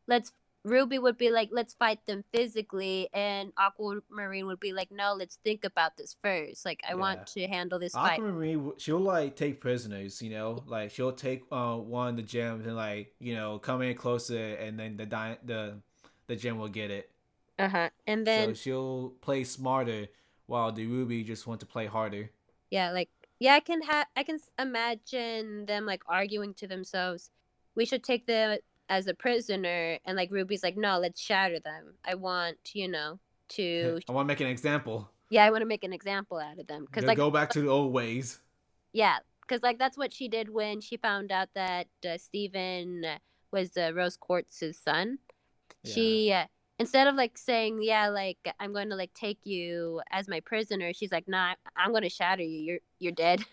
let's Ruby would be like, let's fight them physically, and Aquamarine would be like, no, let's think about this first. Like I Yeah. want to handle this fight. Aquamarine, she'll like take prisoners, like she'll take one of the gems and like come in closer, and then the gem will get it. Uh-huh. And So then she'll play smarter, while the Ruby just want to play harder. yeah, like yeah, I can imagine them like arguing to themselves. We should take them as a prisoner, and like Ruby's like, no, let's shatter them. I want, to I want to make an example. yeah, I want to make an example out of them because like Go back to the old ways. yeah, because like that's what she did when she found out that Steven was Rose Quartz's son. Yeah. She instead of like saying yeah, like I'm going to like take you as my prisoner, she's like, nah, I'm going to shatter you. You're dead.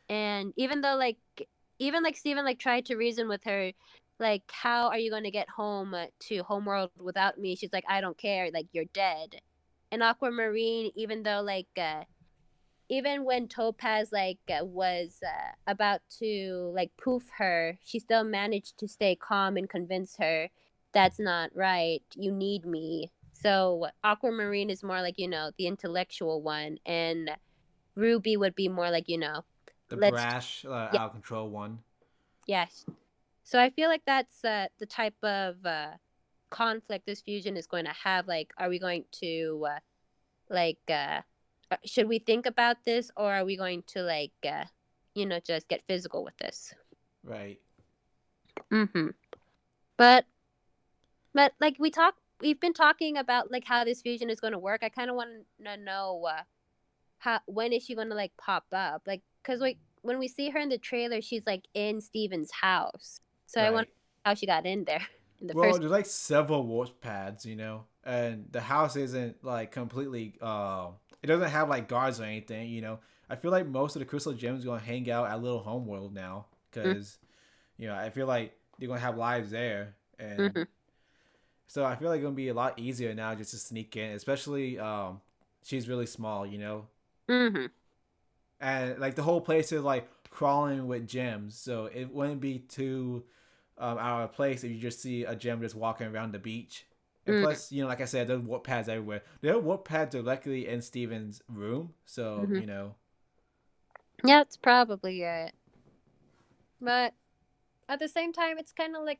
And even like Steven like tried to reason with her, like how are you going to get home to Homeworld without me? She's like, I don't care. Like you're dead. And Aquamarine, even though like even when Topaz like was about to like poof her, she still managed to stay calm and convince her that's not right. You need me. So Aquamarine is more like the intellectual one, and Ruby would be more like The let's brash, yeah, out of control one. yes. So I feel like that's the type of conflict this fusion is going to have. Like, are we going to like should we think about this, or are we going to like just get physical with this? Right. Mm-hmm. But like we've been talking about like how this fusion is going to work. I kind of want to know how when is she going to like pop up? Like, because like when we see her in the trailer, she's like in Steven's house. So I wonder Right. how she got in there in the Well, first. there's like several warp pads, and the house isn't like completely. It doesn't have like guards or anything. I feel like most of the crystal gems are gonna hang out at Little Homeworld now, because I feel like they're gonna have lives there, and Mm-hmm. so I feel like it's gonna be a lot easier now just to sneak in, especially she's really small. Mm-hmm. And like the whole place is like crawling with gems, so it wouldn't be too out of place if you just see a gem just walking around the beach. And Mm-hmm. plus, like I said, there's warp pads everywhere. There are warp pads directly in Steven's room, so Mm-hmm. Yeah, it's probably it. But at the same time, it's kind of like,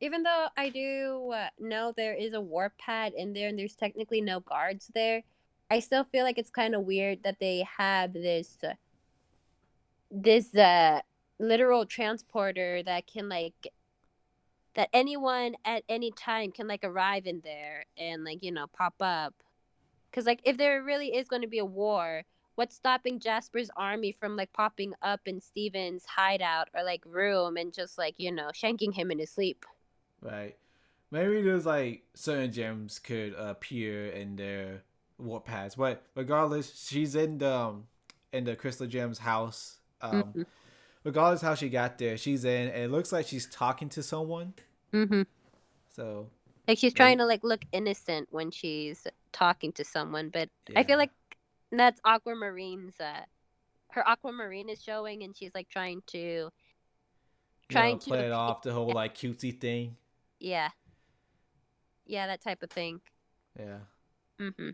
even though I do know there is a warp pad in there and there's technically no guards there, I still feel like it's kind of weird that they have this literal transporter that can like that anyone at any time can like arrive in there and like pop up. Because like if there really is going to be a war, what's stopping Jasper's army from like popping up in Steven's hideout or like room and just like shanking him in his sleep? right. Maybe there's like certain gems could appear in their warp pads, but regardless, she's in the Crystal Gems house. Mm-hmm. Regardless how she got there, she's in, and it looks like she's talking to someone. Mm-hmm. So Like she's trying maybe, to like look innocent when she's talking to someone, but I feel yeah, like that's Aquamarine's her Aquamarine is showing, and she's like trying to play it appeal. off the whole Yeah, like cutesy thing. yeah, yeah, that type of thing. Yeah. Mm-hmm.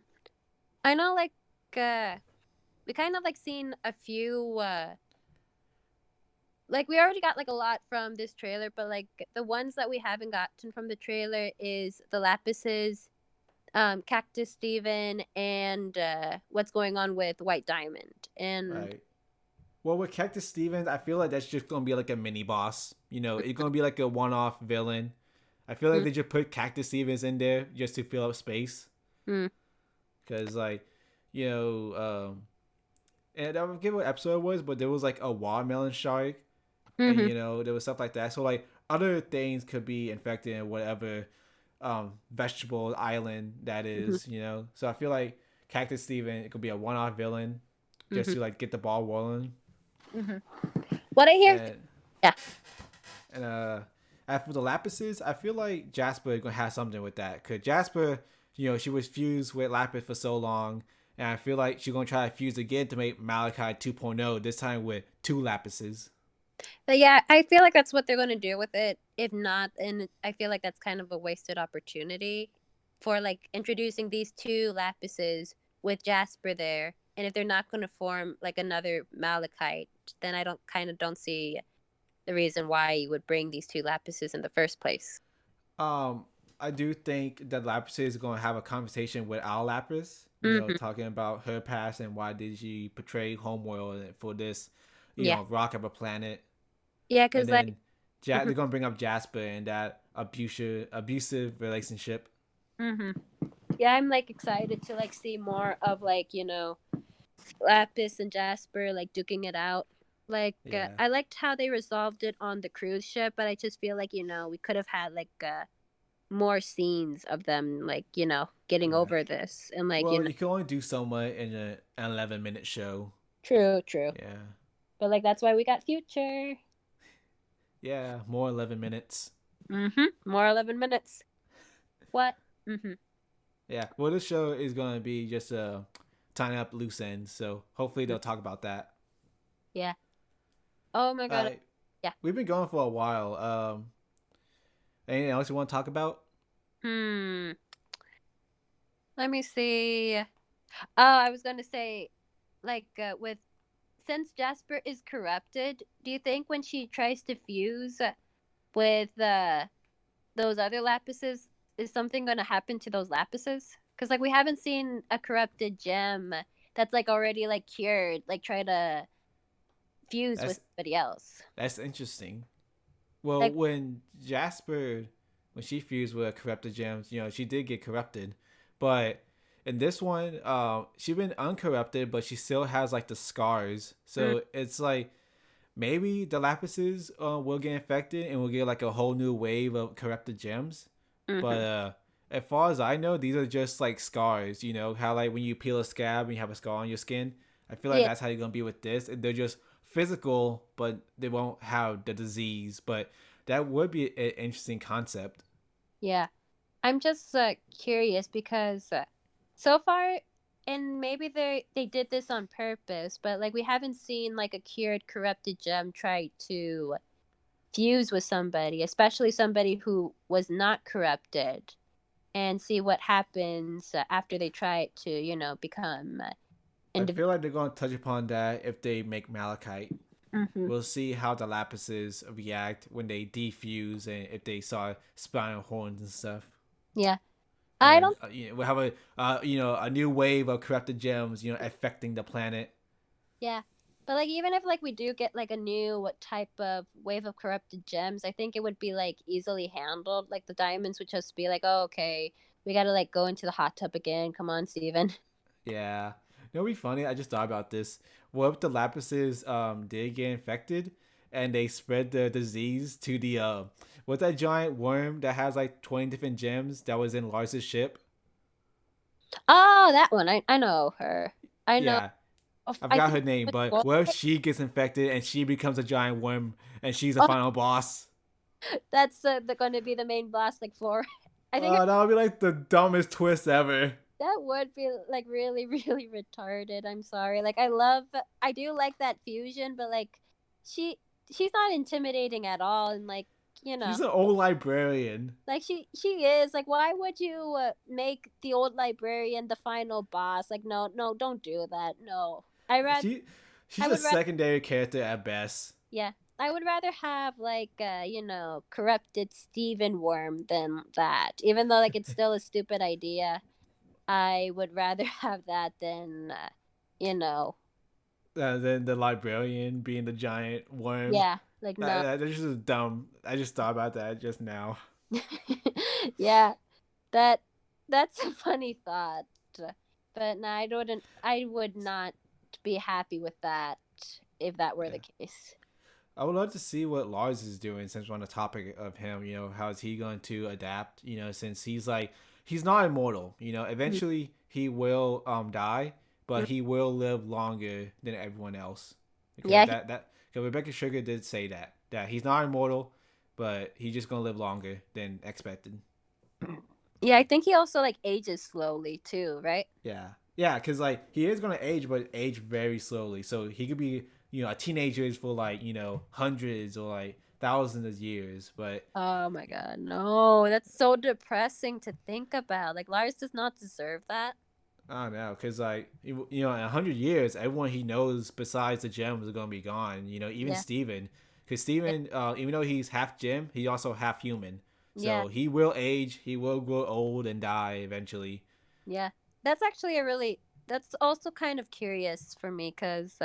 I know, like, uh, we kind of like seen a few. Like we already got like a lot from this trailer, but like the ones that we haven't gotten from the trailer is the Lapises, Cactus Steven, and what's going on with White Diamond. And Right. Well, with Cactus Stevens, I feel like that's just gonna be like a mini boss. It's gonna be like a one-off villain. I feel like mm, they just put Cactus Stevens in there just to fill up space, mm, because like, you know, and I don't forget what episode it was, but there was like a watermelon shark, and mm-hmm, there was stuff like that. So like other things could be infected in whatever vegetable island that mm-hmm, is. So I feel like Cactus Steven, it could be a one-off villain just mm-hmm, to like get the ball rolling. mm-hmm. What I hear, And yeah, and as for the Lapises, I feel like Jasper is gonna have something with that. Cause Jasper, she was fused with Lapis for so long, and I feel like she's gonna try to fuse again to make Malachi 2.0. This time with two Lapises. but yeah, I feel like that's what they're gonna do with it. If not, and I feel like that's kind of a wasted opportunity for like introducing these two Lapises with Jasper there. And if they're not gonna form like another Malachite, then I don't see the reason why you would bring these two Lapises in the first place. Um, I do think that Lapis is gonna have a conversation with our Lapis. Mm-hmm. Talking about her past and why did she portray Homeworld for this, Yeah, rock of a planet. yeah, And because like, then mm-hmm, they're gonna bring up Jasper and that abusive relationship. mm-hmm. Yeah, I'm like excited to like see more of like Lapis and Jasper like duking it out. Like Yeah, I liked how they resolved it on the cruise ship, but I just feel like we could have had like more scenes of them like getting yeah. over this and like Well, you can only do so much in an 11-minute show. true, true. Yeah, But like that's why we got Future. yeah, more 11 minutes. More 11 minutes. What? Yeah, well, this show is gonna be just tying up loose ends, so hopefully they'll talk about that. Yeah. Oh my god. Uh, Yeah. we've been going for a while. Anything else you want to talk about? Hmm. Let me see. Oh, I was gonna say, like, with since Jasper is corrupted, do you think when she tries to fuse with those other lapises, is something gonna happen to those lapises? Because like we haven't seen a corrupted gem that's like already like cured, like try to fuse with That's somebody else. that's interesting. Well, Like, when she fused with corrupted gems, she did get corrupted, but in this one, she's been uncorrupted, but she still has like the scars. mm, So it's like maybe the lapises will get infected and we'll get like a whole new wave of corrupted gems. But mm-hmm. as far as I know, these are just like scars. You know how like when you peel a scab and you have a scar on your skin. I feel like Yeah, that's how you're gonna be with this. They're just physical, but they won't have the disease. But that would be an interesting concept. yeah. I'm just curious because so far, and maybe they did this on purpose, but like we haven't seen like a cured corrupted gem try to fuse with somebody, especially somebody who was not corrupted, and see what happens after they try it to become I individual. feel like they're gonna touch upon that if they make malachite. Hmm. We'll see how the lapises react when they defuse and if they saw spinal horns and stuff. Yeah, I And don't. we'll have a new wave of corrupted gems affecting the planet. Yeah. But like even if like we do get like a new what type of wave of corrupted gems, I think it would be like easily handled. Like the diamonds would just be like, oh okay, we gotta like go into the hot tub again. Come on, Steven. Yeah. It'll be funny. I just thought about this. What if the lapises did get infected and they spread the disease to the what's that giant worm that has like 20 different gems that was in Lars's ship? Oh, that one. I know her. I know. Yeah. I I forgot think her name, it's but Gold. what if she gets infected and she becomes a giant worm and she's the Oh, final boss? that's going to be the main boss, like Flora. I think That would be like the dumbest twist ever. that would be like really, really retarded. I'm sorry. Like I do like that fusion, but like she she's not intimidating at all, and like you know, She's an old librarian. like she is like, why would you make the old librarian the final boss? Like, no, no, don't do that. No, She I she's a would rather secondary character at best. yeah. I would rather have like corrupted Steven Worm than that. Even though like it's still a stupid idea, I would rather have that than you know, Then the librarian being the giant worm. yeah, like no. That's just dumb. I just thought about that just now. Yeah, that that's a funny thought. But no, I would not be happy with that if that were the Yeah. case. I would love to see what Lars is doing since we're on the topic of him. How is he going to adapt? Since he's not immortal. Eventually he will die, but he will live longer than everyone else. Okay, Yeah, because Rebecca Sugar did say that he's not immortal, but he's just gonna live longer than expected. yeah, I think he also like ages slowly too, right? Yeah, yeah, because like he is gonna age, but age very slowly. So he could be a teenager for like hundreds or like thousands of years. But Oh my god, no. That's so depressing to think about. Like Lars does not deserve that. I don't know, because like in 100 years, everyone he knows besides the gems are gonna be gone. Even Yeah. Steven. Because Yeah. Steven, even though he's half gem, he's also half human. Yeah. So he will age, he will grow old and die eventually. Yeah. That's actually a really that's also kind of curious for me cuz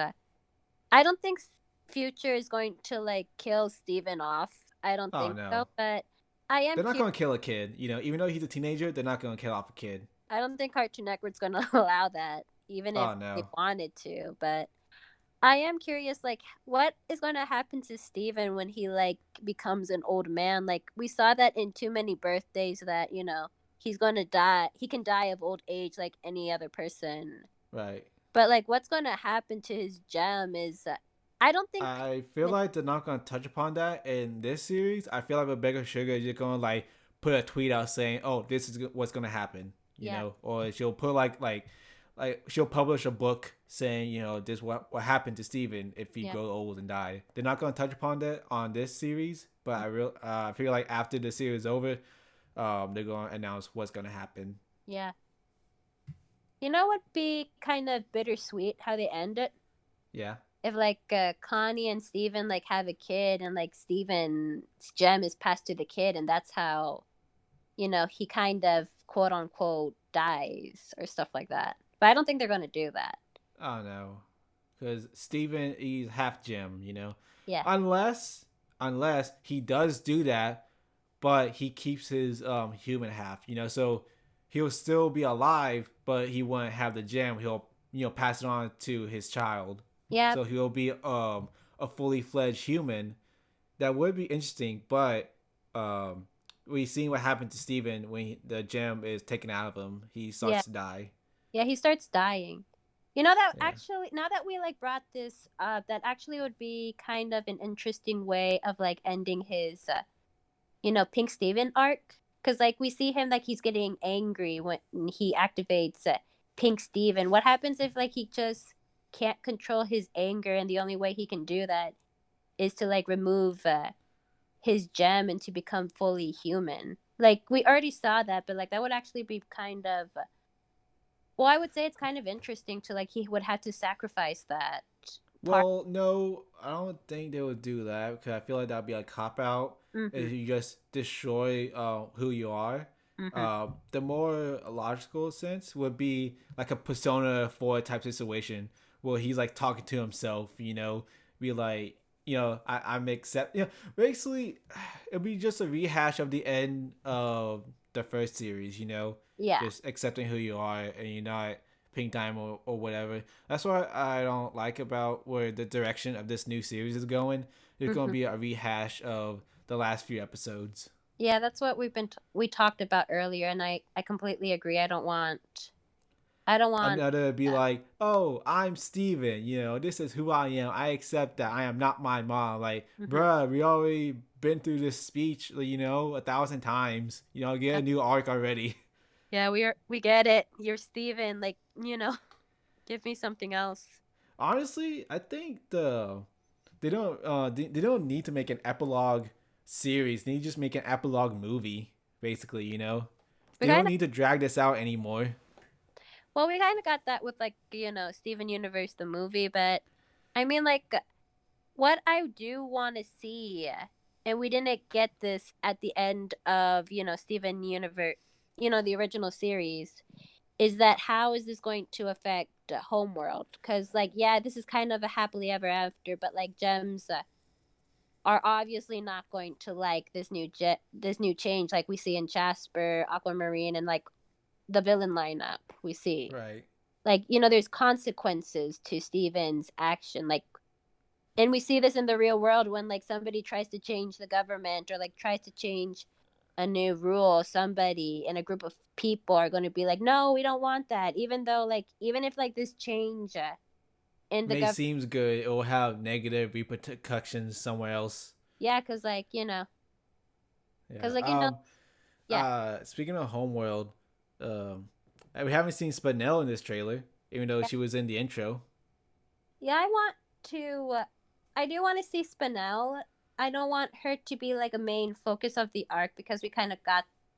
I don't think Future is going to like kill Steven off. I don't Oh think so, no, but I am they're not curious. gonna kill a kid. Even though he's a teenager, they're not gonna kill off a kid. I don't think Cartoon Network's going to allow that even if Oh they no. wanted to, but I am curious, like, what is going to happen to Steven when he, like, becomes an old man? Like, we saw that in Too Many Birthdays that, he's going to die. He can die of old age like any other person. Right. But, like, what's going to happen to his gem is, I don't think, I feel like, like they're not gonna touch upon that in this series. I feel like Rebecca Sugar is just gonna like put a tweet out saying, "Oh, this is what's gonna happen," yeah, or she'll put like she'll publish a book saying, this what happened to Steven if he yeah, grow old and die. They're not gonna touch upon that on this series, but I feel like after the series is over, they're gonna announce what's gonna happen. yeah. You know what would be kind of bittersweet how they end it? Yeah. If like Connie and Steven like have a kid and like Steven's gem is passed to the kid and that's how he kind of quote unquote dies or stuff like that. But I don't think they're going to do that. I don't know, because Steven he's half gem, Yeah. unless he does do that, but he keeps his human half, so he'll still be alive, but he won't have the gem. He'll pass it on to his child, Yeah. so he'll be a fully fledged human. That would be interesting, but we've seen what happened to Steven when the gem is taken out of him. He Yeah. starts to die. Yeah, he starts dying. That Yeah. actually now that we like brought this up, that actually would be kind of an interesting way of like ending his Pink Steven arc cuz like we see him like he's getting angry when he activates Pink Steven. What happens if like he just can't control his anger and the only way he can do that is to like remove his gem and to become fully human. Like we already saw that, but like that would actually be kind of well, I would say it's kind of interesting to like he would have to sacrifice that part. Well, no, I don't think they would do that because I feel like that'd be a cop out Mhm. if you just destroy who you are. Mhm. The more logical sense would be like a Persona 4 type situation where he's like talking to himself, be like, I'm accept, basically it'd be just a rehash of the end of the first series, Yeah. just accepting who you are and you're not Pink Diamond or whatever. That's what I don't like about where the direction of this new series is going. It's going to Mhm. be a rehash of the last few episodes. Yeah, that's what we talked about earlier and I completely agree. I don't want Another be that. like, oh, I'm Steven. This is who I am. I accept that I am not my mom. Like, Mhm. bruh, we already been through this speech, 1,000 times. Get Yeah. a new arc already. Yeah, we get it. You're Steven, like, give me something else. Honestly, I think they don't need to make an epilogue series. They just make an epilogue movie, basically. We They kind don't of need to drag this out anymore. well, we kind of got that with like Steven Universe the movie, but I mean like what I do want to see, and we didn't get this at the end of Steven Universe, the original series, is that how is this going to affect Homeworld? Because like yeah, this is kind of a happily ever after, but like gems are obviously not going to like this new change like we see in Jasper, Aquamarine, and like the villain lineup we see. Right. Like there's consequences to Steven's action, like, and we see this in the real world when like somebody tries to change the government or like tries to change a new rule. Somebody in a group of people are going to be like, no, we don't want that, even though like even if like this change in the May government. seems good. It will have negative repercussions somewhere else. Yeah, because like Yeah. yeah. Speaking of Homeworld, we haven't seen Spinell in this trailer, even though Yeah, she was in the intro. yeah, I do want to see Spinel. I don't want her to be like a main focus of the arc because we kind of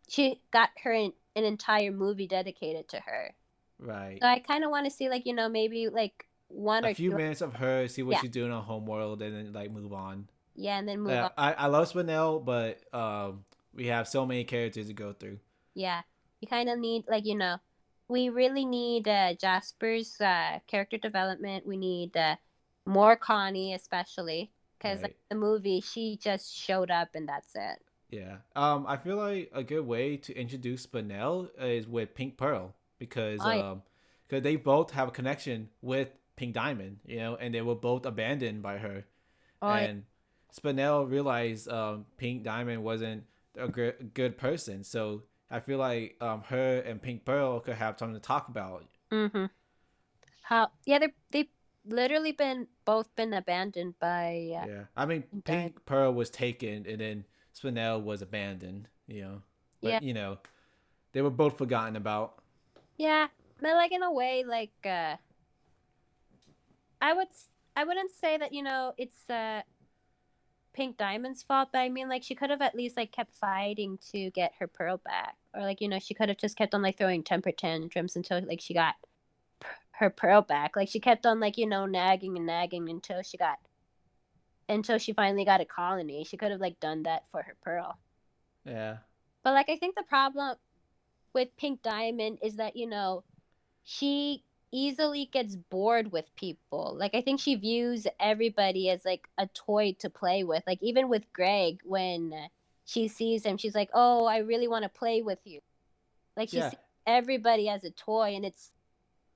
she got her an entire movie dedicated to her. Right. So I kind of want to see like maybe like one A or few two. minutes of her, see what Yeah, she's doing on Homeworld, and then like move on. yeah, and then move Yeah, on. I love Spinell, but we have so many characters to go through. Yeah, you kind of need like we really need Jasper's character development. We need more Connie, especially because like Right. the movie she just showed up and that's it. Yeah. I feel like a good way to introduce Spinell is with Pink Pearl because Oh yeah, they both have a connection with Pink Diamond, and they were both abandoned by her, oh yeah. and Spinell realized Pink Diamond wasn't a good person, so I feel like her and Pink Pearl could have something to talk about. Mm-hmm. How? Yeah, they literally been abandoned by Yeah, I mean Diamond. Pink Pearl was taken, and then Spinell was abandoned. Yeah, But they were both forgotten about. yeah, but like in a way, like I would I wouldn't say that it's Pink Diamond's fault, but I mean like she could have at least like kept fighting to get her pearl back, or like she could have just kept on like throwing temper tantrums until like she got her pearl back. Like she kept on like nagging and nagging until she finally got a colony. She could have like done that for her pearl. Yeah, But like I think the problem with Pink Diamond is that she easily gets bored with people. Like I think she views everybody as like a toy to play with. Like even with Greg, when she sees him, she's like, "Oh, I really want to play with you." Like she yeah, sees everybody as a toy, and it's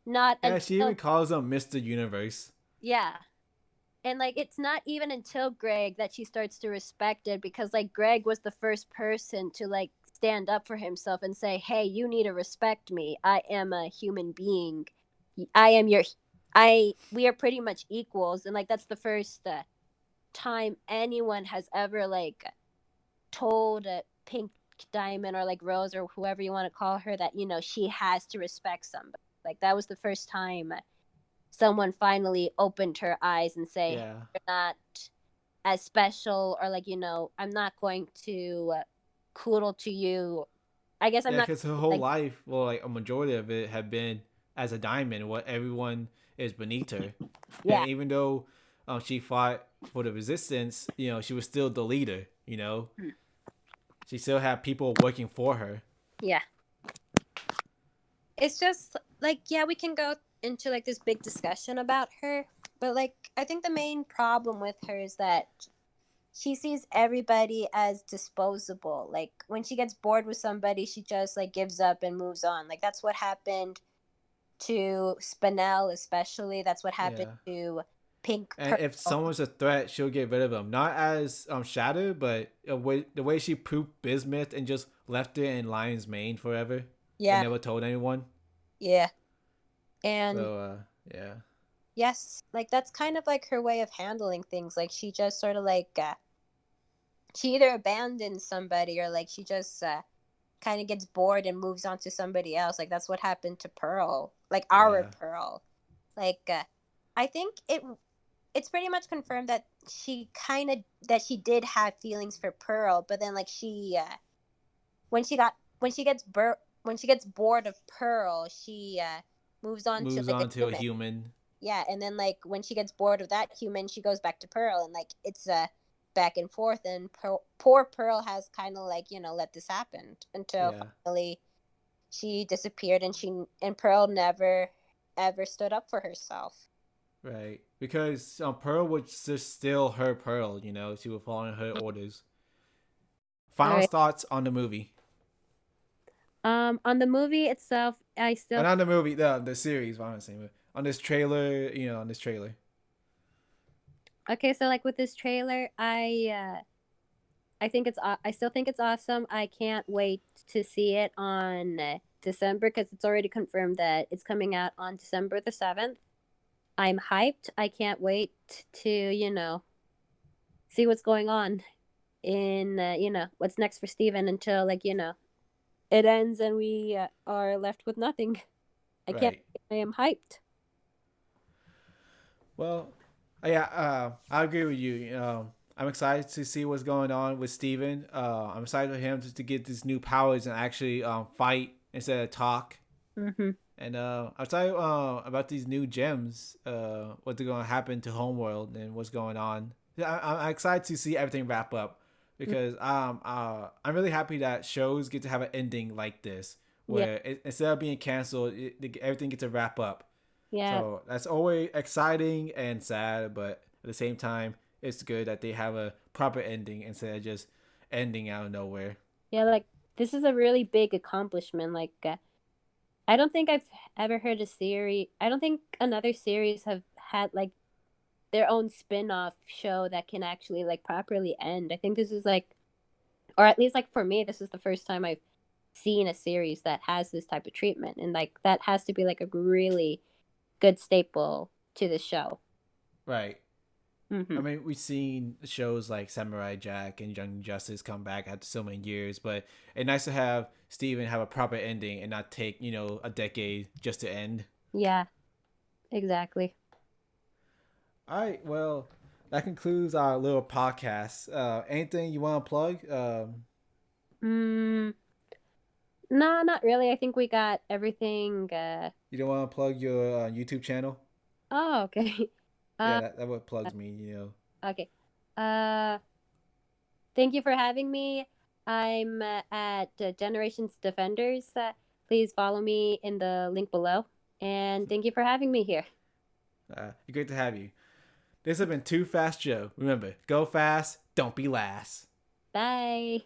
not yeah. She even until calls him Mr. Universe. yeah. And like it's not even until Greg that she starts to respect it, because like Greg was the first person to like stand up for himself and say, "Hey, you need to respect me. I am a human being. I am your I we are pretty much equals." And like that's the first time anyone has ever like told Pink Diamond or like Rose or whoever you want to call her that she has to respect somebody. Like that was the first time someone finally opened her eyes and say, "Hey, Yeah, you're not as special," or like I'm not going to coodle to you. I guess I'm yeah. not Because her whole like life, well, like a majority of it, had been as a diamond. What everyone is beneath her, yeah. and even though she fought for the resistance, she was still the leader. She still had people working for her. Yeah. It's just like yeah, we can go into like this big discussion about her, but like I think the main problem with her is that she sees everybody as disposable. Like when she gets bored with somebody, she just like gives up and moves on. Like that's what happened to Spinel, especially. That's what happened Yeah. to Pink And if Pearl. someone's a threat, she'll get rid of them. Not as Shadow, but the way she pooped Bismuth and just left it in Lion's Mane forever and Yeah, never told anyone. yeah. And So yeah, yes, like that's kind of like her way of handling things. Like she just sort of like she either abandons somebody or like she just kind of gets bored and moves on to somebody else. Like that's what happened to Pearl, like our yeah, Pearl. Like I think it's pretty much confirmed that she did have feelings for Pearl, but then like when she gets bored of Pearl, she moves on to Moves like a on to a human. human. Yeah, and then like when she gets bored of that human, she goes back to Pearl, and like it's back and forth, and poor Pearl has kind of like let this happen until Yeah. finally she disappeared, and Pearl never ever stood up for herself. Right. Because Pearl was just still her Pearl, she was following her orders. All Final right. thoughts on the movie. On the movie itself, I And still on the movie, the series, what I'm saying. On this trailer, on this trailer. okay. So like with this trailer, I still think it's awesome. I can't wait to see it on December because it's already confirmed that it's coming out on December the 7th. I'm hyped. I can't wait to see what's going on in what's next for Steven until it ends and we are left with nothing. I can't. Right. I am hyped. Well, yeah, I agree with you. I'm excited to see what's going on with Steven. I'm excited for him to get these new powers and actually fight instead of talk. Mm-hmm. And I'll tell you about these new gems, what's going to happen to Homeworld and what's going on. I'm excited to see everything wrap up because I'm really happy that shows get to have an ending like this, Yeah. where instead of being canceled, everything gets to wrap up. Yeah. So that's always exciting and sad, but at the same time, it's good that they have a proper ending instead of just ending out of nowhere. Yeah. Like this is a really big accomplishment. Like I don't think I've ever heard a series. I don't think another series have had like their own spin-off show that can actually like properly end. I think this is like, or at least like for me, this is the first time I've seen a series that has this type of treatment, and like that has to be like a really good staple to the show. Right. Mm-hmm. I mean, we've seen shows like Samurai Jack and Young Justice come back after so many years, but it's nice to have Steven have a proper ending and not take, a decade just to end. Yeah, exactly. All right. Well, that concludes our little podcast. Anything you want to plug? Mm, no, not really. I think we got everything. You don't want to plug your YouTube channel? Oh, okay. Yeah, Uh, that what plugs me. okay. Uh, thank you for having me. I'm at Generations Defenders. Please follow me in the link below. And thank you for having me here. Great to have you. This has been Too Fast Joe. Remember, go fast, don't be last. Bye.